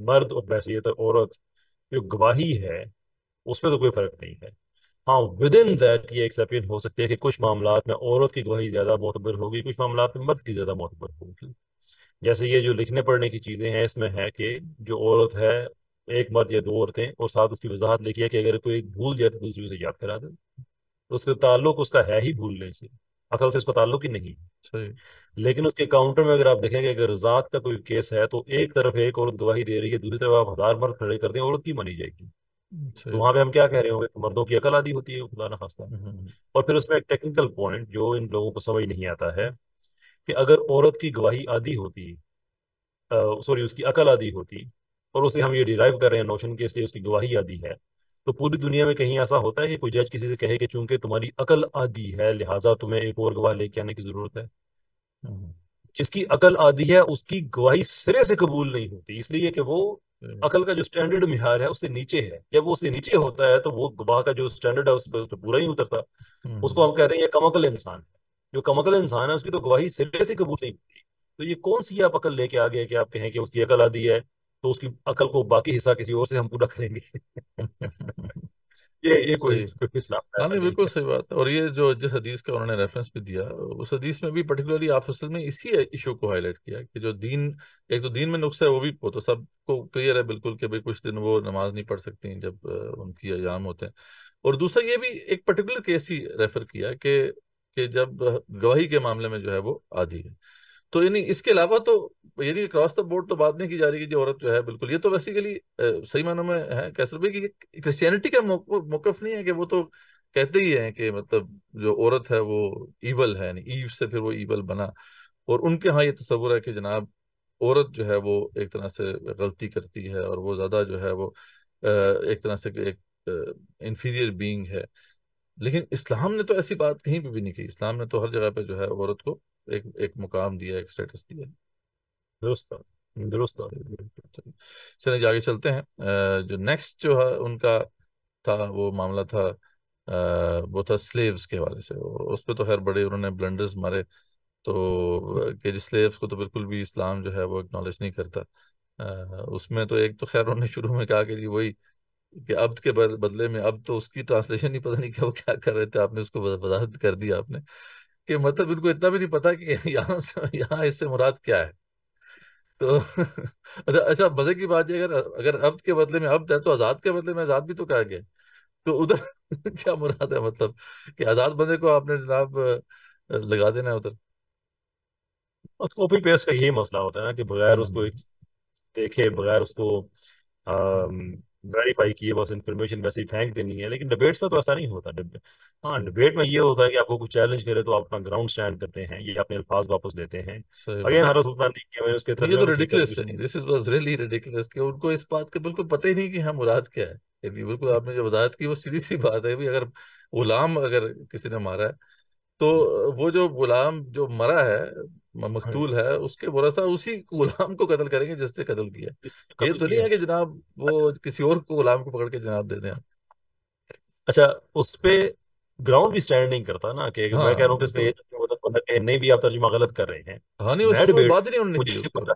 مرد اور بحثیت عورت جو گواہی ہے اس میں تو کوئی فرق نہیں ہے. ہاں ود ان دیٹ یہ ایکسیپشن ہو سکتی ہے کہ کچھ معاملات میں عورت کی گواہی زیادہ معتبر ہوگی، کچھ معاملات میں مرد کی زیادہ معتبر ہوگی. جیسے یہ جو لکھنے پڑھنے کی چیزیں ہیں اس میں ہے کہ جو عورت ہے ایک مرد یا 2 عورتیں اور ساتھ اس کی وضاحت لکھی ہے کہ اگر کوئی بھول جائے تو دوسری اسے یاد کرا دے، تو اس کا تعلق اس کا ہے ہی بھولنے سے، عقل سے اس کا تعلق ہی نہیں. صحیح. لیکن اس کے کاؤنٹر میں اگر آپ دیکھیں گے اگر ذات کا کوئی کیس ہے تو ایک طرف ایک عورت گواہی دے رہی ہے، دوسری طرف آپ 1000 مرد کھڑے کر دیں عورت کی مانی جائے گی. تو صحیح. وہاں پہ ہم کیا کہہ رہے ہوں گے کہ مردوں کی عقل آدھی ہوتی ہے خدا نہ خواستہ. اور پھر اس میں ایک ٹیکنیکل پوائنٹ جو ان لوگوں کو سمجھ نہیں آتا ہے کہ اگر عورت کی گواہی آدھی ہوتی، سوری اس کی عقل آدھی ہوتی، اور اسے ہم یہ ڈیرائیو کر رہے ہیں نوشن کے اس لیے اس کی گواہی آدھی ہے، تو پوری دنیا میں کہیں ایسا ہوتا ہے کہ کوئی جج کسی سے کہے کہ چونکہ تمہاری عقل آدھی ہے لہٰذا تمہیں ایک اور گواہ لے کے آنے کی ضرورت ہے. جس کی عقل آدھی ہے اس کی گواہی سرے سے قبول نہیں ہوتی، اس لیے کہ وہ عقل کا جو سٹینڈرڈ معیار ہے اس سے نیچے ہے. جب وہ اس سے نیچے ہوتا ہے تو وہ گواہ کا جو سٹینڈرڈ ہے اس پہ تو پورا ہی اترتا. اس کو ہم کہتے ہیں یہ کم عقل انسان ہے. جو کم عقل انسان ہے اس کی تو گواہی سرے سے قبول نہیں ہوتی. تو یہ کون سی آپ عقل لے کے آ گئے کہ آپ کہیں کہ اس کی عقل آدھی ہے تو اس کی عقل کو باقی حصہ کسی اور سے ہم پورا کریں گے؟ یہ کوئی صحیح. اسلام کا ہاں ایسا نہیں نہیں بالکل ہے. صحیح بات ہے. اور یہ جو جس حدیث کا انہوں نے ریفرنس بھی دیا اس حدیث میں بھی پرٹیکولرلی آپ اصل میں اسی ایشو کو ہائی لائٹ کیا کہ جو دین ایک تو دین میں نقص ہے وہ تو سب کو کلیئر ہے بالکل کہ بھئی کچھ دن وہ نماز نہیں پڑھ سکتی جب ان کی ایام ہوتے ہیں. اور دوسرا یہ بھی ایک پرٹیکولر کیس ہی ریفر کیا کہ جب گواہی کے معاملے میں جو ہے وہ عادی ہے. تو یعنی اس کے علاوہ تو یعنی اکراس دا بورڈ تو بات نہیں کی جا رہی کہ جو عورت جو ہے بالکل یہ تو بیسیکلی صحیح معنوں میں ہے کیسر بھائی کہ کرسچینٹی کا موقف نہیں ہے کہ وہ تو کہتے ہی ہیں کہ مطلب جو عورت ہے وہ ایول ہے, یعنی ایو سے پھر وہ ایول بنا. اور ان کے ہاں یہ تصور ہے کہ جناب عورت جو ہے وہ ایک طرح سے غلطی کرتی ہے اور وہ زیادہ جو ہے وہ ایک طرح سے ایک انفیریئر بینگ ہے. لیکن اسلام نے تو ایسی بات کہیں پہ بھی نہیں کی. اسلام نے تو ہر جگہ پہ جو ہے عورت کو ایک مقام دیا, ایک اسٹیٹس دیا. درست بات. درست بات. چلیں جی آگے چلتے ہیں. جو نیکسٹ جو ہے ان کا تھا وہ معاملہ تھا وہ تھا سلیوز کے حوالے سے. اس پہ تو خیر بڑے انہوں نے بلنڈرز مارے تو کہ جس سلیوز کو تو بالکل بھی اسلام جو ہے وہ اکنالج نہیں کرتا. اس میں تو ایک تو خیر انہوں نے شروع میں کہا کہ جی وہی کہ عبد کے بدلے میں اب تو اس کی ٹرانسلیشن ہی پتہ نہیں کہ وہ کیا کر رہے تھے. آپ نے اس کو وضاحت کر دی آپ نے کہ مطلب ان کو اتنا بھی نہیں پتا کہ یہاں اس سے مراد کیا ہے. تو اچھا مزے کی بات ہے اگر عبد کے بدلے میں عبد ہے تو آزاد کے بدلے میں آزاد بھی تو کہا گیا. تو ادھر کیا مراد ہے مطلب کہ آزاد بندے کو آپ نے جناب لگا دینا ہے ادھر. کاپی پیسٹ کا یہی مسئلہ ہوتا ہے نا کہ بغیر اس کو ہوں دیکھے, بغیر اس کو ویریفائی کیے بس انفارمیشن ویسے ہی پھینک دینی ہے. لیکن ڈبیٹس میں تو ایسا نہیں ہوتا. ہاں صحیح ڈبیٹ میں یہ ہوتا ہے کہ آپ کو کچھ چیلنج کرے تو آپ اپنا گراؤنڈ سٹینڈ کرتے ہیں, یہ اپنے الفاظ واپس لیتے ہیں. صحیح اگین بات. ہر سلطان نے کیا, میں اس کے نہیں یہ ترجمے تو میں ٹھیک ریڈیکولس ہے. Contribution. This is was really ridiculous کہ ان کو اس بات کا بالکل پتہ ہی نہیں کہ ہاں مراد کیا ہے. یعنی بالکل آپ نے جو وضاحت کی وہ سیدھی سی بات ہے. اگر غلام اگر کسی نے مارا ہے تو وہ جو غلام جو مرا ہے مقتول ہے اس کے ورثہ اسی غلام کو قتل کریں گے جس نے قتل کیا. یہ قتل تو نہیں کیا ہے ہے. کہ جناب وہ کسی اور کو غلام کو پکڑ کے جناب دے دیں آپ. اچھا اس پہ گراؤنڈ بھی سٹینڈ نہیں کرتا نا کہ میں کہہ ہاں رہا ہوں کہ اس کا بالکل. یہ مطلب کہ نہیں بھی آپ ترجمہ غلط کر رہے ہیں. ہاں نہیں میں اس کو ڈبیٹ بات ہی نہیں انہوں نے کی مجھے اس کو. پتا,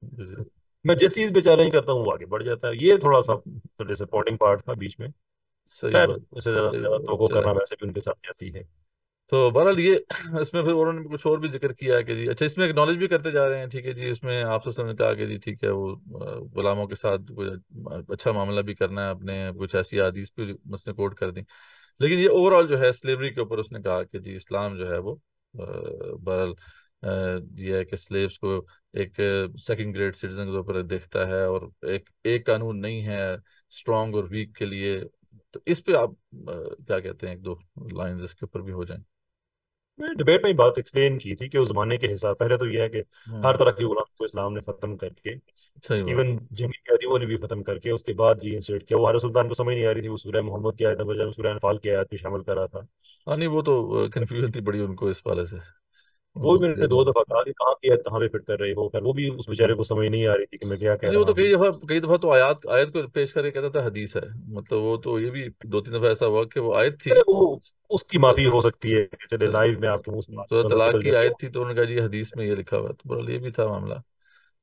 جی جی. میں جس چیز پہ چیلنج کرتا ہوں وہ آگے بڑھ جاتا ہے. یہ تھوڑا سا ڈس اپوائنٹنگ پارٹ تھا بیچ میں. صحیح خیر بات. اس سے زیادہ صحیح زیادہ بات توقع چلے. کرنا ویسے بھی ان کے ساتھ جاتی ہے. تو بہرحال یہ اس میں پھر انہوں نے کچھ اور بھی ذکر کیا ہے کہ جی اچھا اس میں اکنالج بھی کرتے جا رہے ہیں. ٹھیک ہے جی اس میں آپ سے نے کہا کہ جی ٹھیک ہے وہ غلاموں کے ساتھ کچھ اچھا معاملہ بھی کرنا ہے. اپنے کچھ ایسی حدیث بھی اس نے کوٹ کر دی. لیکن یہ اوور آل جو ہے سلیوری کے اوپر اس نے کہا کہ جی اسلام جو ہے وہ بہرحال یہ ہے کہ سلیبس کو ایک سیکنڈ گریڈ سٹیزن کے اوپر دیکھتا ہے اور ایک قانون نہیں ہے اسٹرانگ اور ویک کے لیے. تو اس پہ آپ کیا کہتے ہیں, ایک دو لائنز اس کے اوپر بھی ہو جائیں. میں ڈبیٹ میں بات ایکسپلین کی تھی کہ اس زمانے کے حساب پہلے تو یہ ہے کہ ہر طرح کے غلام کو اسلام نے ختم کر کے, صحیح بات. ایون جنگی قیدیوں نے بھی ختم کر کے اس کے بعد یہ انسرٹ کیا. وہ ہر سلطان کو سمجھ نہیں آ رہی تھی وہ سورہ محمد کی آیت بجائے سورہ انفال کی آیت بھی شامل کر رہا تھا. ہاں نہیں وہ تو کنفیوژن تھی بڑی ان کو اس والے سے. ان وہ کو بھی میں نے کلیئر دو نہیں دفعہ تھی. کہا کہ کہاں کی آیت کہاں پہ فٹ کر رہے ہو, پھر وہ بھی اس بیچارے کو سمجھ نہیں آ رہی تھی کہ میں کیا کہہ نہیں وہ رہا تو ہوں. کئی دفعہ تو آیت کو پیش کر کے کہتا تھا حدیث ہے. مطلب وہ تو یہ بھی دو تین دفعہ ایسا ہوا کہ وہ آیت تھی. وہ اس کی معافی ہو سکتی ہے کہ چلے لائیو میں آپ کے منہ سے تو بات طلاق نکل کی جائے تو آیت تھی تو انہوں نے کہا جی حدیث میں یہ لکھا ہوا ہے. تو بہرحال یہ بھی تھا معاملہ.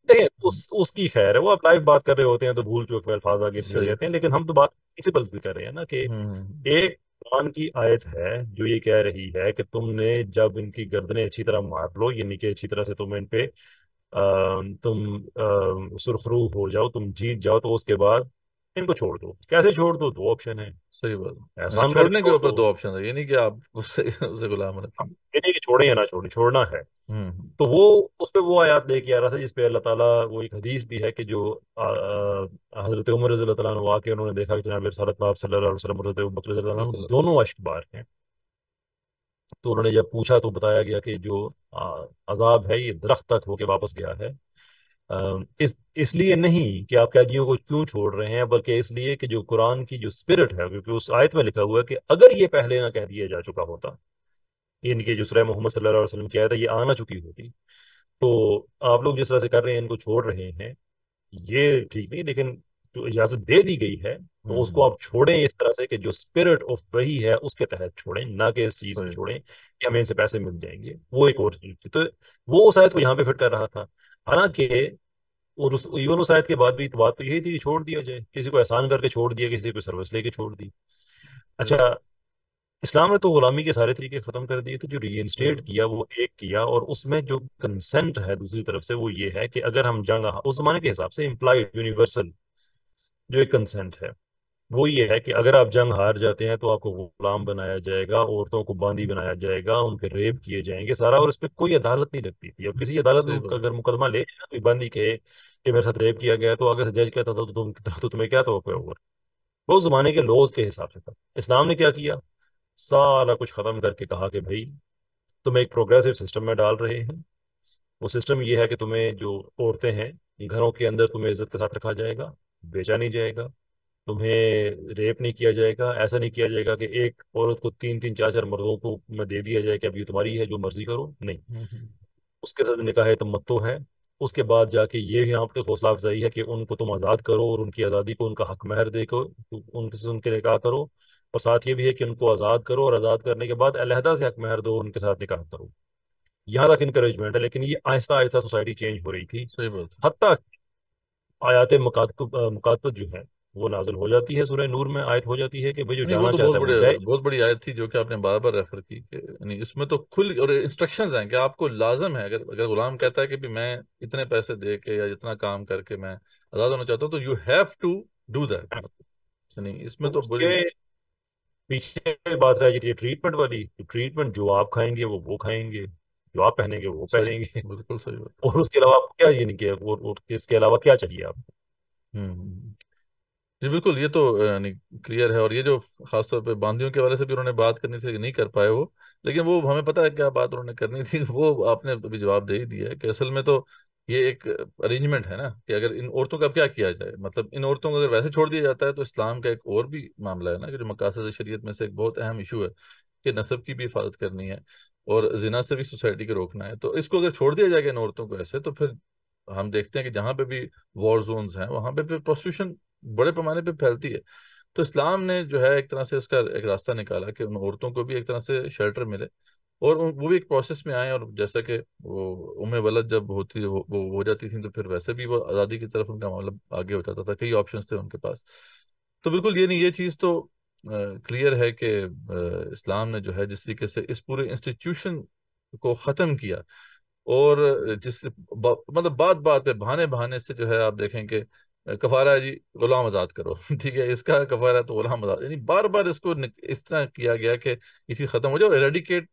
دیکھیں اس کی خیر ہے, وہ آپ لائیو بات کر رہے ہوتے ہیں تو بھول چوک میں الفاظ آگے نکل صحیح. جاتے ہیں. لیکن ہم تو بات پرنسپلس بھی کر رہے ہیں نا کہ ہوں ایک قرآن کی آیت ہے جو یہ کہہ رہی ہے کہ تم نے جب ان کی گردنیں اچھی طرح مار لو, یعنی کہ اچھی طرح سے تم ان پہ تم سرخرو ہو جاؤ, تم جیت جاؤ, تو اس کے بعد ان کو چھوڑ دو. کیسے چھوڑ دو؟ دو آپشن ہیں. صحیح بات ہے. یعنی احسان کر کے چھوڑنے کے چھوڑ اوپر دو, دو آپشن ہے. یہ نہیں کہ آپ اسے غلام رکھیں گے. یہ نہیں کہ چھوڑیں یا نہ چھوڑیں, چھوڑنا ہے. ہوں تو وہ اس پہ وہ آیات لے کے آ رہا تھا جس پہ اللہ تعالیٰ, وہ ایک حدیث بھی ہے کہ جو حضرت عمر رضی اللہ تعالیٰ عنہ آ کے انہوں نے دیکھا کہ جناب رسالت آپ صلی اللہ علیہ وسلم, حضرت ابوبکر رضی اللہ عنہ دونوں اشک بار ہیں. تو انہوں نے جب پوچھا تو بتایا گیا کہ جو عذاب ہے یہ درخت تک ہو کے واپس گیا ہے. اس لیے نہیں کہ آپ قیدیوں کو کیوں چھوڑ رہے ہیں, بلکہ اس لیے کہ جو قرآن کی جو اسپرٹ ہے, کیونکہ اس آیت میں لکھا ہوا ہے کہ اگر یہ پہلے نہ کہہ دیا جا چکا ہوتا, ان کے جو سورہ محمد صلی اللہ علیہ وسلم کی آیت ہے یہ آنا چکی ہوتی, تو آپ لوگ جس طرح سے کر رہے ہیں ان کو چھوڑ رہے ہیں یہ ٹھیک نہیں. لیکن جو اجازت دے دی گئی ہے تو اس کو آپ چھوڑیں اس طرح سے کہ جو اسپرٹ آف وہی ہے اس کے تحت چھوڑیں، نہ کہ اس چیز سے چھوڑیں کہ ہمیں ان سے پیسے مل جائیں گے، وہ ایک اور چیز تھی۔ تو وہ اس آیت کو یہاں پہ فٹ کر رہا تھا، حالانکہ اور ایون اس آیت کے بعد بھی بات تو یہی تھی کہ چھوڑ دیا جائے، کسی کو احسان کر کے چھوڑ دیا، کسی کو سروس لے کے چھوڑ دی۔ اچھا، اسلام نے تو غلامی کے سارے طریقے ختم کر دیے، تو جو ری انسٹیٹ کیا وہ ایک کیا، اور اس میں جو کنسنٹ ہے دوسری طرف سے وہ یہ ہے کہ اگر ہم جنگ، اس زمانے کے حساب سے امپلائڈ یونیورسل جو ایک کنسنٹ ہے وہ یہ ہے کہ اگر آپ جنگ ہار جاتے ہیں تو آپ کو غلام بنایا جائے گا، عورتوں کو باندی بنایا جائے گا، ان کے ریپ کیے جائیں گے سارا، اور اس پہ کوئی عدالت نہیں لگتی تھی۔ اب کسی عدالت میں اگر مقدمہ لے جائے نا کوئی باندی کہے کہ میرے ساتھ ریپ کیا گیا، تو اگر جج کہتا تھا تو تمہیں کیا توقع ہوگا؟ وہ زمانے کے لوز کے حساب سے تھا۔ اسلام نے کیا کیا، سارا کچھ ختم کر کے کہا کہ بھائی تم ایک پروگریسو سسٹم میں ڈال رہے ہیں، وہ سسٹم یہ ہے کہ تمہیں جو عورتیں ہیں گھروں کے اندر تمہیں عزت کے ساتھ رکھا جائے گا، بیچا نہیں جائے گا، تمہیں ریپ نہیں کیا جائے گا، ایسا نہیں کیا جائے گا کہ ایک عورت کو تین تین چار چار مردوں کو میں دے دیا جائے کہ اب یہ تمہاری ہے جو مرضی کرو، نہیں، اس کے ساتھ نکاح تمتع ہے۔ اس کے بعد جا کے یہ یہاں پہ حوصلہ افزائی ہے کہ ان کو تم آزاد کرو، اور ان کی آزادی کو ان کا حق مہر دے کو ان کے نکاح کرو، اور ساتھ یہ بھی ہے کہ ان کو آزاد کرو، اور آزاد کرنے کے بعد علیحدہ سے حق مہر دو، ان کے ساتھ نکاح کرو۔ یہاں تک انکریجمنٹ ہے، لیکن یہ آہستہ آہستہ سوسائٹی چینج ہو رہی تھی، صحیح بات ہے۔ حتیٰ آیات مکاتب جو ہے وہ نازل ہو جاتی ہے، سورہ نور میں آیت ہو جاتی ہے کہ بھئی جو نہیں، وہ جانا تو چاہتا ہے وہ جائے۔ بہت بڑی آیت تھی جو کہ آپ نے بار بار ریفر کی، کہ یعنی اس میں تو کھل اور انسٹرکشنز ہیں کہ آپ کو لازم ہے، اگر غلام کہتا ہے کہ بھی میں اتنے پیسے دے کے یا اتنا کام کر کے میں آزاد ہونا چاہتا ہوں، تو you have to do that, یعنی اس میں تو تو اس بڑی کے پیچھے بات رہ جاتی ہے ٹریٹمنٹ والی، ٹریٹمنٹ جو آپ کھائیں گے وہ کھائیں گے، جو آپ پہنیں گے وہ صحیح، پہنیں گے، بالکل صحیح بات اور اس کے علاوہ آپ کو کیا یہ نہیں کیا، اور اس کے علاوہ کیا چاہیے آپ کو؟ ہے۔ جی بالکل، یہ تو یعنی کلیئر ہے، اور یہ جو خاص طور پہ باندیوں کے حوالے سے بھی انہوں نے بات کرنی تھی نہیں کر پائے وہ، لیکن وہ ہمیں پتہ ہے کیا بات انہوں نے کرنی تھی، وہ آپ نے ابھی جواب دے ہی دیا ہے کہ اصل میں تو یہ ایک ارینجمنٹ ہے نا، کہ اگر ان عورتوں کا اب کیا کیا جائے، مطلب ان عورتوں کو اگر ویسے چھوڑ دیا جاتا ہے تو اسلام کا ایک اور بھی معاملہ ہے نا، کہ جو مقاصد شریعت میں سے ایک بہت اہم ایشو ہے کہ نسب کی بھی حفاظت کرنی ہے اور زنا سے بھی سوسائٹی کو روکنا ہے، تو اس کو اگر چھوڑ دیا جائے گا ان عورتوں کو ایسے، تو پھر ہم دیکھتے ہیں کہ جہاں پہ بھی وار زونز ہیں وہاں پہ پھر پروسٹیوشن بڑے پیمانے پہ پھیلتی ہے۔ تو اسلام نے جو ہے ایک طرح سے اس کا ایک راستہ نکالا کہ ان عورتوں کو بھی ایک طرح سے شیلٹر ملے، اور وہ بھی ایک پروسیس میں آئیں، اور جیسا کہ وہ ولد جب ہوتی وہ ہو جاتی تھیں تو پھر ویسے بھی وہ آزادی کی طرف ان کا معاملہ آگے ہو جاتا تھا، کئی آپشنز تھے ان کے پاس۔ تو بالکل یہ نہیں، یہ چیز تو کلیئر ہے کہ اسلام نے جو ہے جس طریقے سے اس پورے انسٹیٹیوشن کو ختم کیا، اور جس مطلب بات بات پہ بہانے بہانے سے جو ہے آپ دیکھیں کہ کفارہ ہے جی غلام آزاد کرو ٹھیک ہے، اس کا کفارہ ہے تو غلام آزاد، یعنی بار بار اس کو اس طرح کیا گیا کہ یہ چیز ختم ہو جائے، اور ایریڈیکیٹ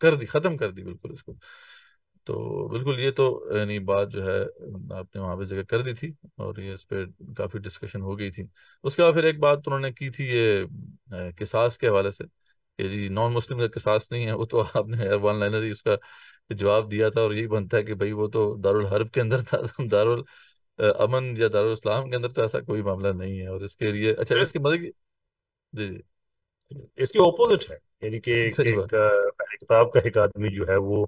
کر دی، ختم کر دی بالکل اس کو۔ تو بالکل یہ تو یعنی بات جو ہے آپ نے وہاں پہ ذکر کر دی تھی، اور یہ اس پہ کافی ڈسکشن ہو گئی تھی۔ اس کے بعد پھر ایک بات انہوں نے کی تھی یہ قصاص کے حوالے سے، کہ جی نان مسلم کا قصاص نہیں ہے، وہ تو آپ نے ون لائنر ہی اس کا جواب دیا تھا، اور یہی بنتا ہے کہ بھائی وہ تو دارالحرب کے اندر تھا، امن یا دارالاسلام کے اندر تو ایسا کوئی معاملہ نہیں ہے، اور اس کے لیے اچھا اس کے مطلب جی جی اس کے اپوزٹ ہے، یعنی کہ صحیح بات، پہلے کتاب کا ایک آدمی جو ہے وہ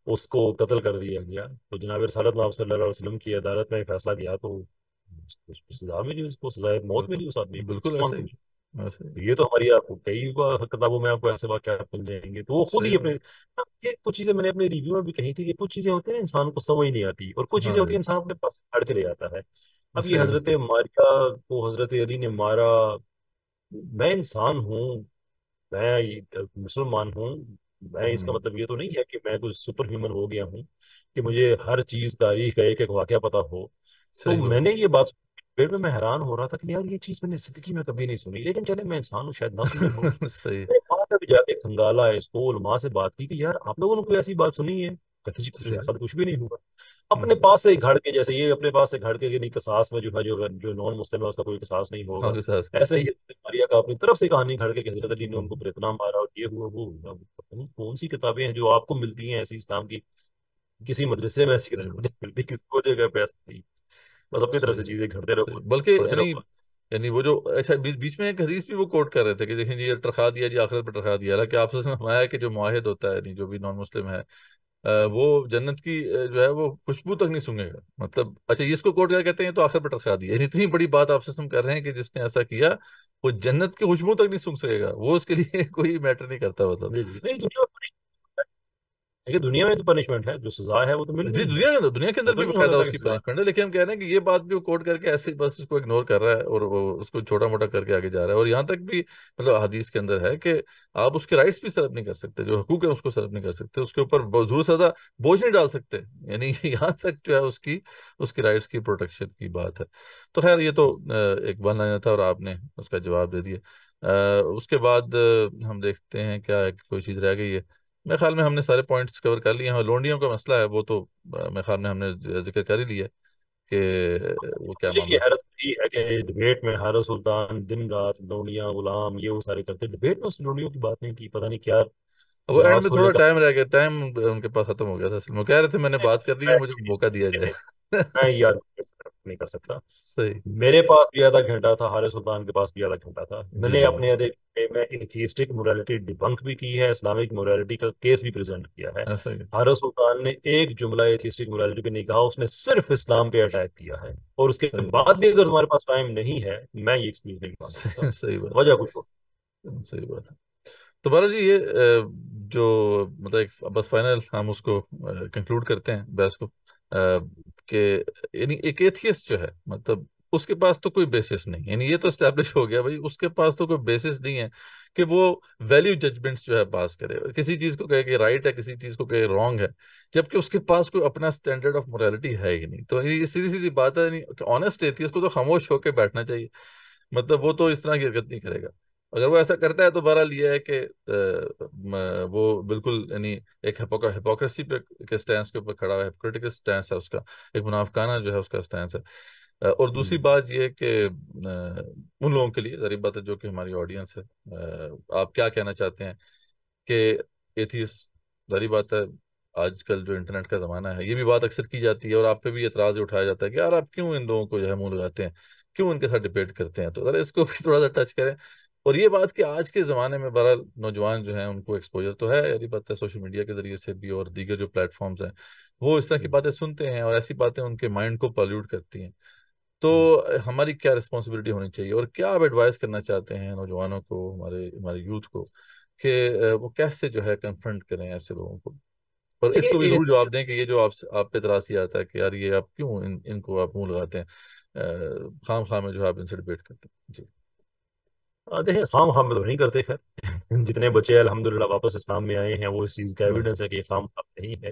اس کو قتل کر دیا گیا، تو جناب رسالت محمد صلی اللہ علیہ وسلم کی عدالت میں فیصلہ کیا تو اس کو سزا ملی، اس کو سزائے موت بالکل ملی اس آدمی کو، بالکل مسلمان ایسا کو ہی، ملی۔ ایسا ہی، تو یہ تو ہماری آپ کو کئی کتابوں میں آپ کو ایسے واقعات مل جائیں گے، تو وہ خود صحیح ہی بات، اپنے یہ کچھ چیزیں میں نے اپنے ریویو میں بھی کہی تھی کہ کچھ چیزیں ہوتی ہیں نا انسان کو سمجھ نہیں آتی، اور کچھ چیزیں ہاں ہوتی ہیں انسان اپنے پاس کھڑ کے لے جاتا ہے۔ جی اب یہ صحیح حضرت بات، ماریہ کو حضرت علی نے مارا، میں انسان ہوں، میں مسلمان ہوں، میں اس کا مطلب یہ تو نہیں ہے کہ میں کوئی سپر ہیومن ہو گیا ہوں کہ مجھے ہر چیز تاریخ کا ایک ایک واقعہ پتا ہو۔ تو صحیح میں بات نے یہ بات پھر میں حیران ہو رہا تھا کہ یار یہ چیز میں نے زندگی میں کبھی نہیں سنی، لیکن چلے میں انسان ہوں شاید نہ سنی ہو۔ ہے صحیح میں نے ماں کا بھی جا کے کھنگالا ہے اسکول، ماں سے بات کی کہ یار آپ لوگوں نے کوئی ایسی بات سنی ہے؟ کہتے جی کچھ صحیح، ایسا تو کچھ بھی نہیں ہوا۔ اپنے پاس سے گھڑ کے، جیسے یہ اپنے پاس سے گھڑ کے کہ نہیں قصاص میں جو ہے جو نان مسلم ہے اس کا کوئی قصاص نہیں ہاں ہوگا، کے ساتھ ایسے ہی ماریا کا اپنی طرف سے کہانی گھڑ کے کہ حضرت علی نے ان کو پھر اتنا مارا اور یہ ہوا وہ ہوا۔ پتہ نہیں کون سی کتابیں ہیں جو آپ کو ملتی ہیں ایسی اسلام کی، کسی مدرسے میں ایسی کتابیں نہیں ملتی، کسی کو جگہ پہ ایسا نہیں، بس اپنی طرف صحیح سے بات، چیزیں گھڑتے صحیح، رہو، بلکہ پڑھتے رہو۔ یعنی وہ جو اچھا بیچ میں ایک حدیث بھی وہ کوٹ کر رہے تھے کہ دیکھیں جی یہ ٹرخا دیا جی آخرت پہ ٹرخا دیا، حالانکہ آپ سے فرمایا کہ جو معاہد ہوتا ہے یعنی جو بھی نان مسلم ہے وہ جنت کی جو ہے وہ خوشبو تک نہیں سونگے گا. مطلب اچھا یہ اس کو کوٹ کیا کہتے ہیں, تو آخر پہ ٹرکا دیا. یعنی اتنی بڑی بات آپ سے ہم کر رہے ہیں کہ جس نے ایسا کیا وہ جنت کی خوشبو تک نہیں سونگ سکے گا, وہ اس کے لیے کوئی میٹر نہیں کرتا. مطلب جی جی نہیں دنیا میں تو پنشمنٹ ہے, جو سزا ہے وہ تو مل جی گئی ہے, دنیا کے وہ اندر تو بھی نہیں ہو باقاعدہ سکتا اس کہ کی سزا. پنشمنٹ ہے, لیکن ہم کہہ رہے ہیں کہ یہ بات بھی وہ کوٹ کر کے ایسے بس اس کو اگنور کر رہا ہے اور وہ اس کو چھوٹا موٹا کر کے آگے جا رہا ہے. اور یہاں تک بھی مطلب حدیث کے اندر ہے کہ آپ اس کے رائٹس بھی سلب نہیں کر سکتے, جو حقوق ہیں اس کو سلب نہیں کر سکتے, اس کے اوپر ضرور زیادہ بوجھ نہیں ڈال سکتے. یعنی یہاں تک جو ہے اس کی رائٹس کی پروٹیکشن کی بات ہے. تو خیر یہ تو ایک ون لائنر تھا اور آپ نے اس کا جواب دے دیا. اس کے بعد ہم دیکھتے ہیں کیا کوئی چیز رہ گئی ہے. میرے خیال میں ہم نے سارے پوائنٹس کور کر لیے ہیں, اور لونڈیوں کا مسئلہ ہے وہ تو میرے خیال میں ہم نے ذکر کر ہی لیا کہ وہ کیا مجھے معاملہ یہ ہے. حیرت ہوئی ہے کہ ڈبیٹ میں ہر سلطان دن رات لونڈیاں غلام یہ وہ سارے کرتے, ڈبیٹ میں اس لونڈیوں کی بات نہیں کی, پتہ نہیں کیا وہ اینڈ راز میں کھولنے تھوڑا کا. ٹائم رہ گیا, ٹائم ان کے پاس ختم ہو گیا تھا اصل میں. وہ کہہ رہے تھے میں نے بات کر لی ہے, مجھے موقع دیا جائے. میں یاد نہیں کر سکتا. صحیح. میرے پاس بھی آدھا گھنٹہ تھا, حارث سلطان کے پاس بھی آدھا گھنٹہ تھا. میں جی نے جی اپنے آدھے گھنٹے میں ایتھیسٹک موریلٹی ڈیبنک بھی کی ہے, اسلامک موریلٹی کا کیس بھی پریزنٹ کیا ہے. ایسا ہی. حارث سلطان نے ایک جملہ ایتھیسٹک موریلٹی پہ نہیں کہا, اس نے صرف اسلام پہ اٹیک کیا ہے. اور اس کے صحیح بعد بھی اگر تمہارے پاس ٹائم نہیں ہے, میں یہ ایکسکیوز نہیں مان سکتا. صحیح صحیح بات وجہ کچھ ہو. ہے, صحیح بات ہے. تو بارہ جی یہ جو مطلب بس فائنل ہم اس کو کنکلوڈ کرتے ہیں بحث کو, کہ یعنی ایک ایتھیسٹ جو ہے مطلب اس کے پاس تو کوئی بیسس نہیں. یعنی یہ تو اسٹیبلش ہو گیا بھائی, اس کے پاس تو کوئی بیسس نہیں ہے کہ وہ ویلیو ججمنٹس جو ہے پاس کرے, کسی چیز کو کہے کہ رائٹ ہے, کسی چیز کو کہے رانگ ہے, جبکہ اس کے پاس کوئی اپنا اسٹینڈرڈ آف موریلٹی ہے ہی نہیں. تو یہ سیدھی سیدھی بات ہے, یعنی آنےسٹ ایتھیسٹ کو تو خاموش ہو کے بیٹھنا چاہیے. مطلب وہ تو اس طرح کی حرکت نہیں کرے گا. اگر وہ ایسا کرتا ہے تو بہرحال یہ ہے کہ وہ بالکل یعنی ایک ہپوکریسی پہ کے سٹینس کے اوپر کھڑا ہے, ہپوکریٹیکل سٹینس ہے اس کا, ایک منافقانہ جو ہے اس کا سٹینس ہے. اور دوسری بات یہ کہ ان لوگوں کے لیے ظاہر بات ہے جو کہ ہماری آڈینس ہے, آپ کیا کہنا چاہتے ہیں کہ ایتھیسٹ, ظاہر بات ہے آج کل جو انٹرنیٹ کا زمانہ ہے, یہ بھی بات اکثر کی جاتی ہے اور آپ پہ بھی اعتراض اٹھایا جاتا ہے کہ یار آپ کیوں ان لوگوں کو جو ہے منہ لگاتے ہیں, کیوں ان کے ساتھ ڈبیٹ کرتے ہیں. تو ذرا اس کو بھی تھوڑا سا ٹچ کریں. اور یہ بات کہ آج کے زمانے میں بہرحال نوجوان جو ہیں ان کو ایکسپوجر تو ہے, یعنی بات ہے سوشل میڈیا کے ذریعے سے بھی اور دیگر جو پلیٹ فارمز ہیں وہ اس طرح کی باتیں سنتے ہیں, اور ایسی باتیں ان کے مائنڈ کو پالیوٹ کرتی ہیں. تو ہماری کیا رسپانسبلٹی ہونی چاہیے, اور کیا آپ ایڈوائز کرنا چاہتے ہیں نوجوانوں کو, ہمارے یوتھ کو, کہ وہ کیسے جو ہے کنفرنٹ کریں ایسے لوگوں کو, اور اس کو بھی ضرور جواب دیں کہ یہ جو آپ پہ اعتراض کیا جاتا ہے کہ یار یہ آپ کیوں ان کو آپ منہ لگاتے ہیں, خام خواہ میں جو ہے آپ ان سے ڈبیٹ کرتے ہیں. جی دیکھیں خام خام میں تو نہیں کرتے. خیر جتنے بچے الحمدللہ واپس اسلام میں آئے ہیں وہ اس چیز کا ایویڈنس ہے کہ یہ خام خام نہیں ہے.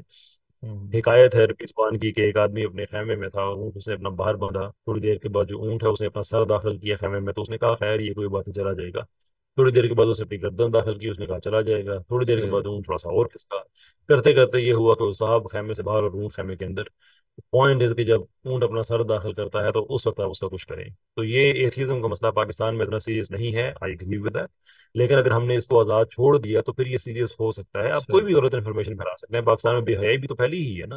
حکایت ہے رضوان کی کہ ایک آدمی اپنے خیمے میں تھا, اونٹ اسے اپنا باہر باندھا, تھوڑی دیر کے بعد جو اونٹ ہے اس نے اپنا سر داخل کیا خیمے میں, تو اس نے کہا خیر یہ کوئی بات نہیں چلا جائے گا. تھوڑی دیر کے بعد اسے اپنی گردن داخل کی, اس نے کہا چلا جائے گا. تھوڑی دیر کے صحیح بعد بات. اونٹ تھوڑا سا اور کھسکا, کرتے کرتے یہ ہوا کہ وہ صاحب خیمے سے باہر اور اونٹ خیمے کے اندر. پوائنٹ ہے کہ جب اونٹ اپنا سر داخل کرتا ہے تو اس وقت آپ اس کا کچھ کریں. تو یہ ایتھیزم کا مسئلہ پاکستان میں اتنا سیریس نہیں ہے, آئی ایگری ود دیٹ. لیکن اگر ہم نے اس کو آزاد چھوڑ دیا تو پھر یہ سیریس ہو سکتا ہے. آپ کوئی صحیح بھی غلط انفارمیشن پھیلا سکتے ہیں. پاکستان میں بے حیائی بھی تو پھیلی ہی ہے نا,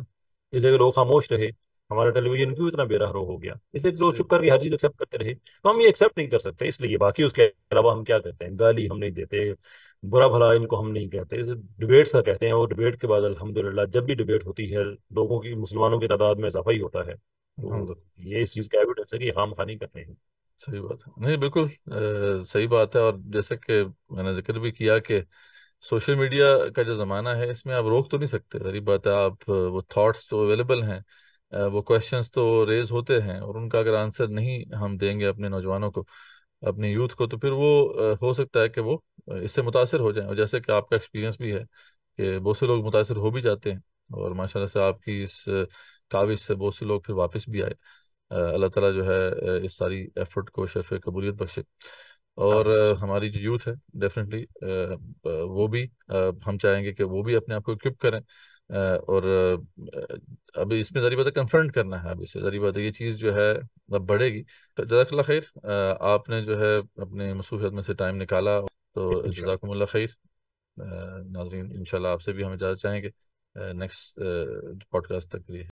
اس لیے کہ لوگ خاموش رہے. ہمارا ٹیلی ویژن کیوں اتنا بے رہرو ہو گیا, اس لیے کہ لوگ صحیح چپ کر کے ہر چیز ایکسیپٹ کرتے رہے. تو ہم یہ ایکسیپٹ نہیں کر سکتے, اس لیے باقی اس کے علاوہ ہم کیا کرتے ہیں, گالی ہم نہیں دیتے, برا بھلا ان کو ہم نہیں کہتے. ڈبیٹس کا کہتے ہیں, اور ڈبیٹ کے بعد الحمدللہ جب بھی ڈبیٹ ہوتی ہے لوگوں کی, مسلمانوں کی تعداد میں اضافہ ہی ہوتا ہے. تو الحمد. یہ اس چیز کا ایویڈنس ہے کہ خام خانی کرتے ہیں. صحیح بات ہے, نہیں بالکل صحیح بات ہے. اور جیسے کہ میں نے ذکر بھی کیا کہ سوشل میڈیا کا جو زمانہ ہے اس میں آپ روک تو نہیں سکتے, ظاہر بات ہے آپ وہ تھاٹس تو اویلیبل ہیں, وہ کویشچنس تو ریز ہوتے ہیں, اور ان کا اگر آنسر نہیں ہم دیں گے اپنے نوجوانوں کو, اپنے یوتھ کو, تو پھر وہ ہو سکتا ہے کہ وہ اس سے متاثر ہو جائیں. اور جیسے کہ آپ کا ایکسپیرینس بھی ہے کہ بہت سے لوگ متاثر ہو بھی جاتے ہیں, اور ماشاء اللہ سے آپ کی اس کاوش سے بہت سے لوگ پھر واپس بھی آئے. اللہ تعالیٰ جو ہے اس ساری ایفرٹ کو شرف قبولیت بخشے. اور ہماری جو یوتھ ہے ڈیفینیٹلی وہ بھی ہم چاہیں گے کہ وہ بھی اپنے آپ کو اکوپ کریں, اور ابھی اس میں ذریعہ بات ہے کنفرنٹ کرنا ہے. اب اس سے ذریعہ بات ہے یہ چیز جو ہے اب بڑھے گی. جزاک اللہ خیر, آپ نے جو ہے اپنے مصروفیت میں سے ٹائم نکالا, تو انشاءاللہ. جزاکم اللہ خیر. ناظرین انشاءاللہ آپ سے بھی ہم اجازت چاہیں گے نیکسٹ پوڈ کاسٹ تک کے لیے.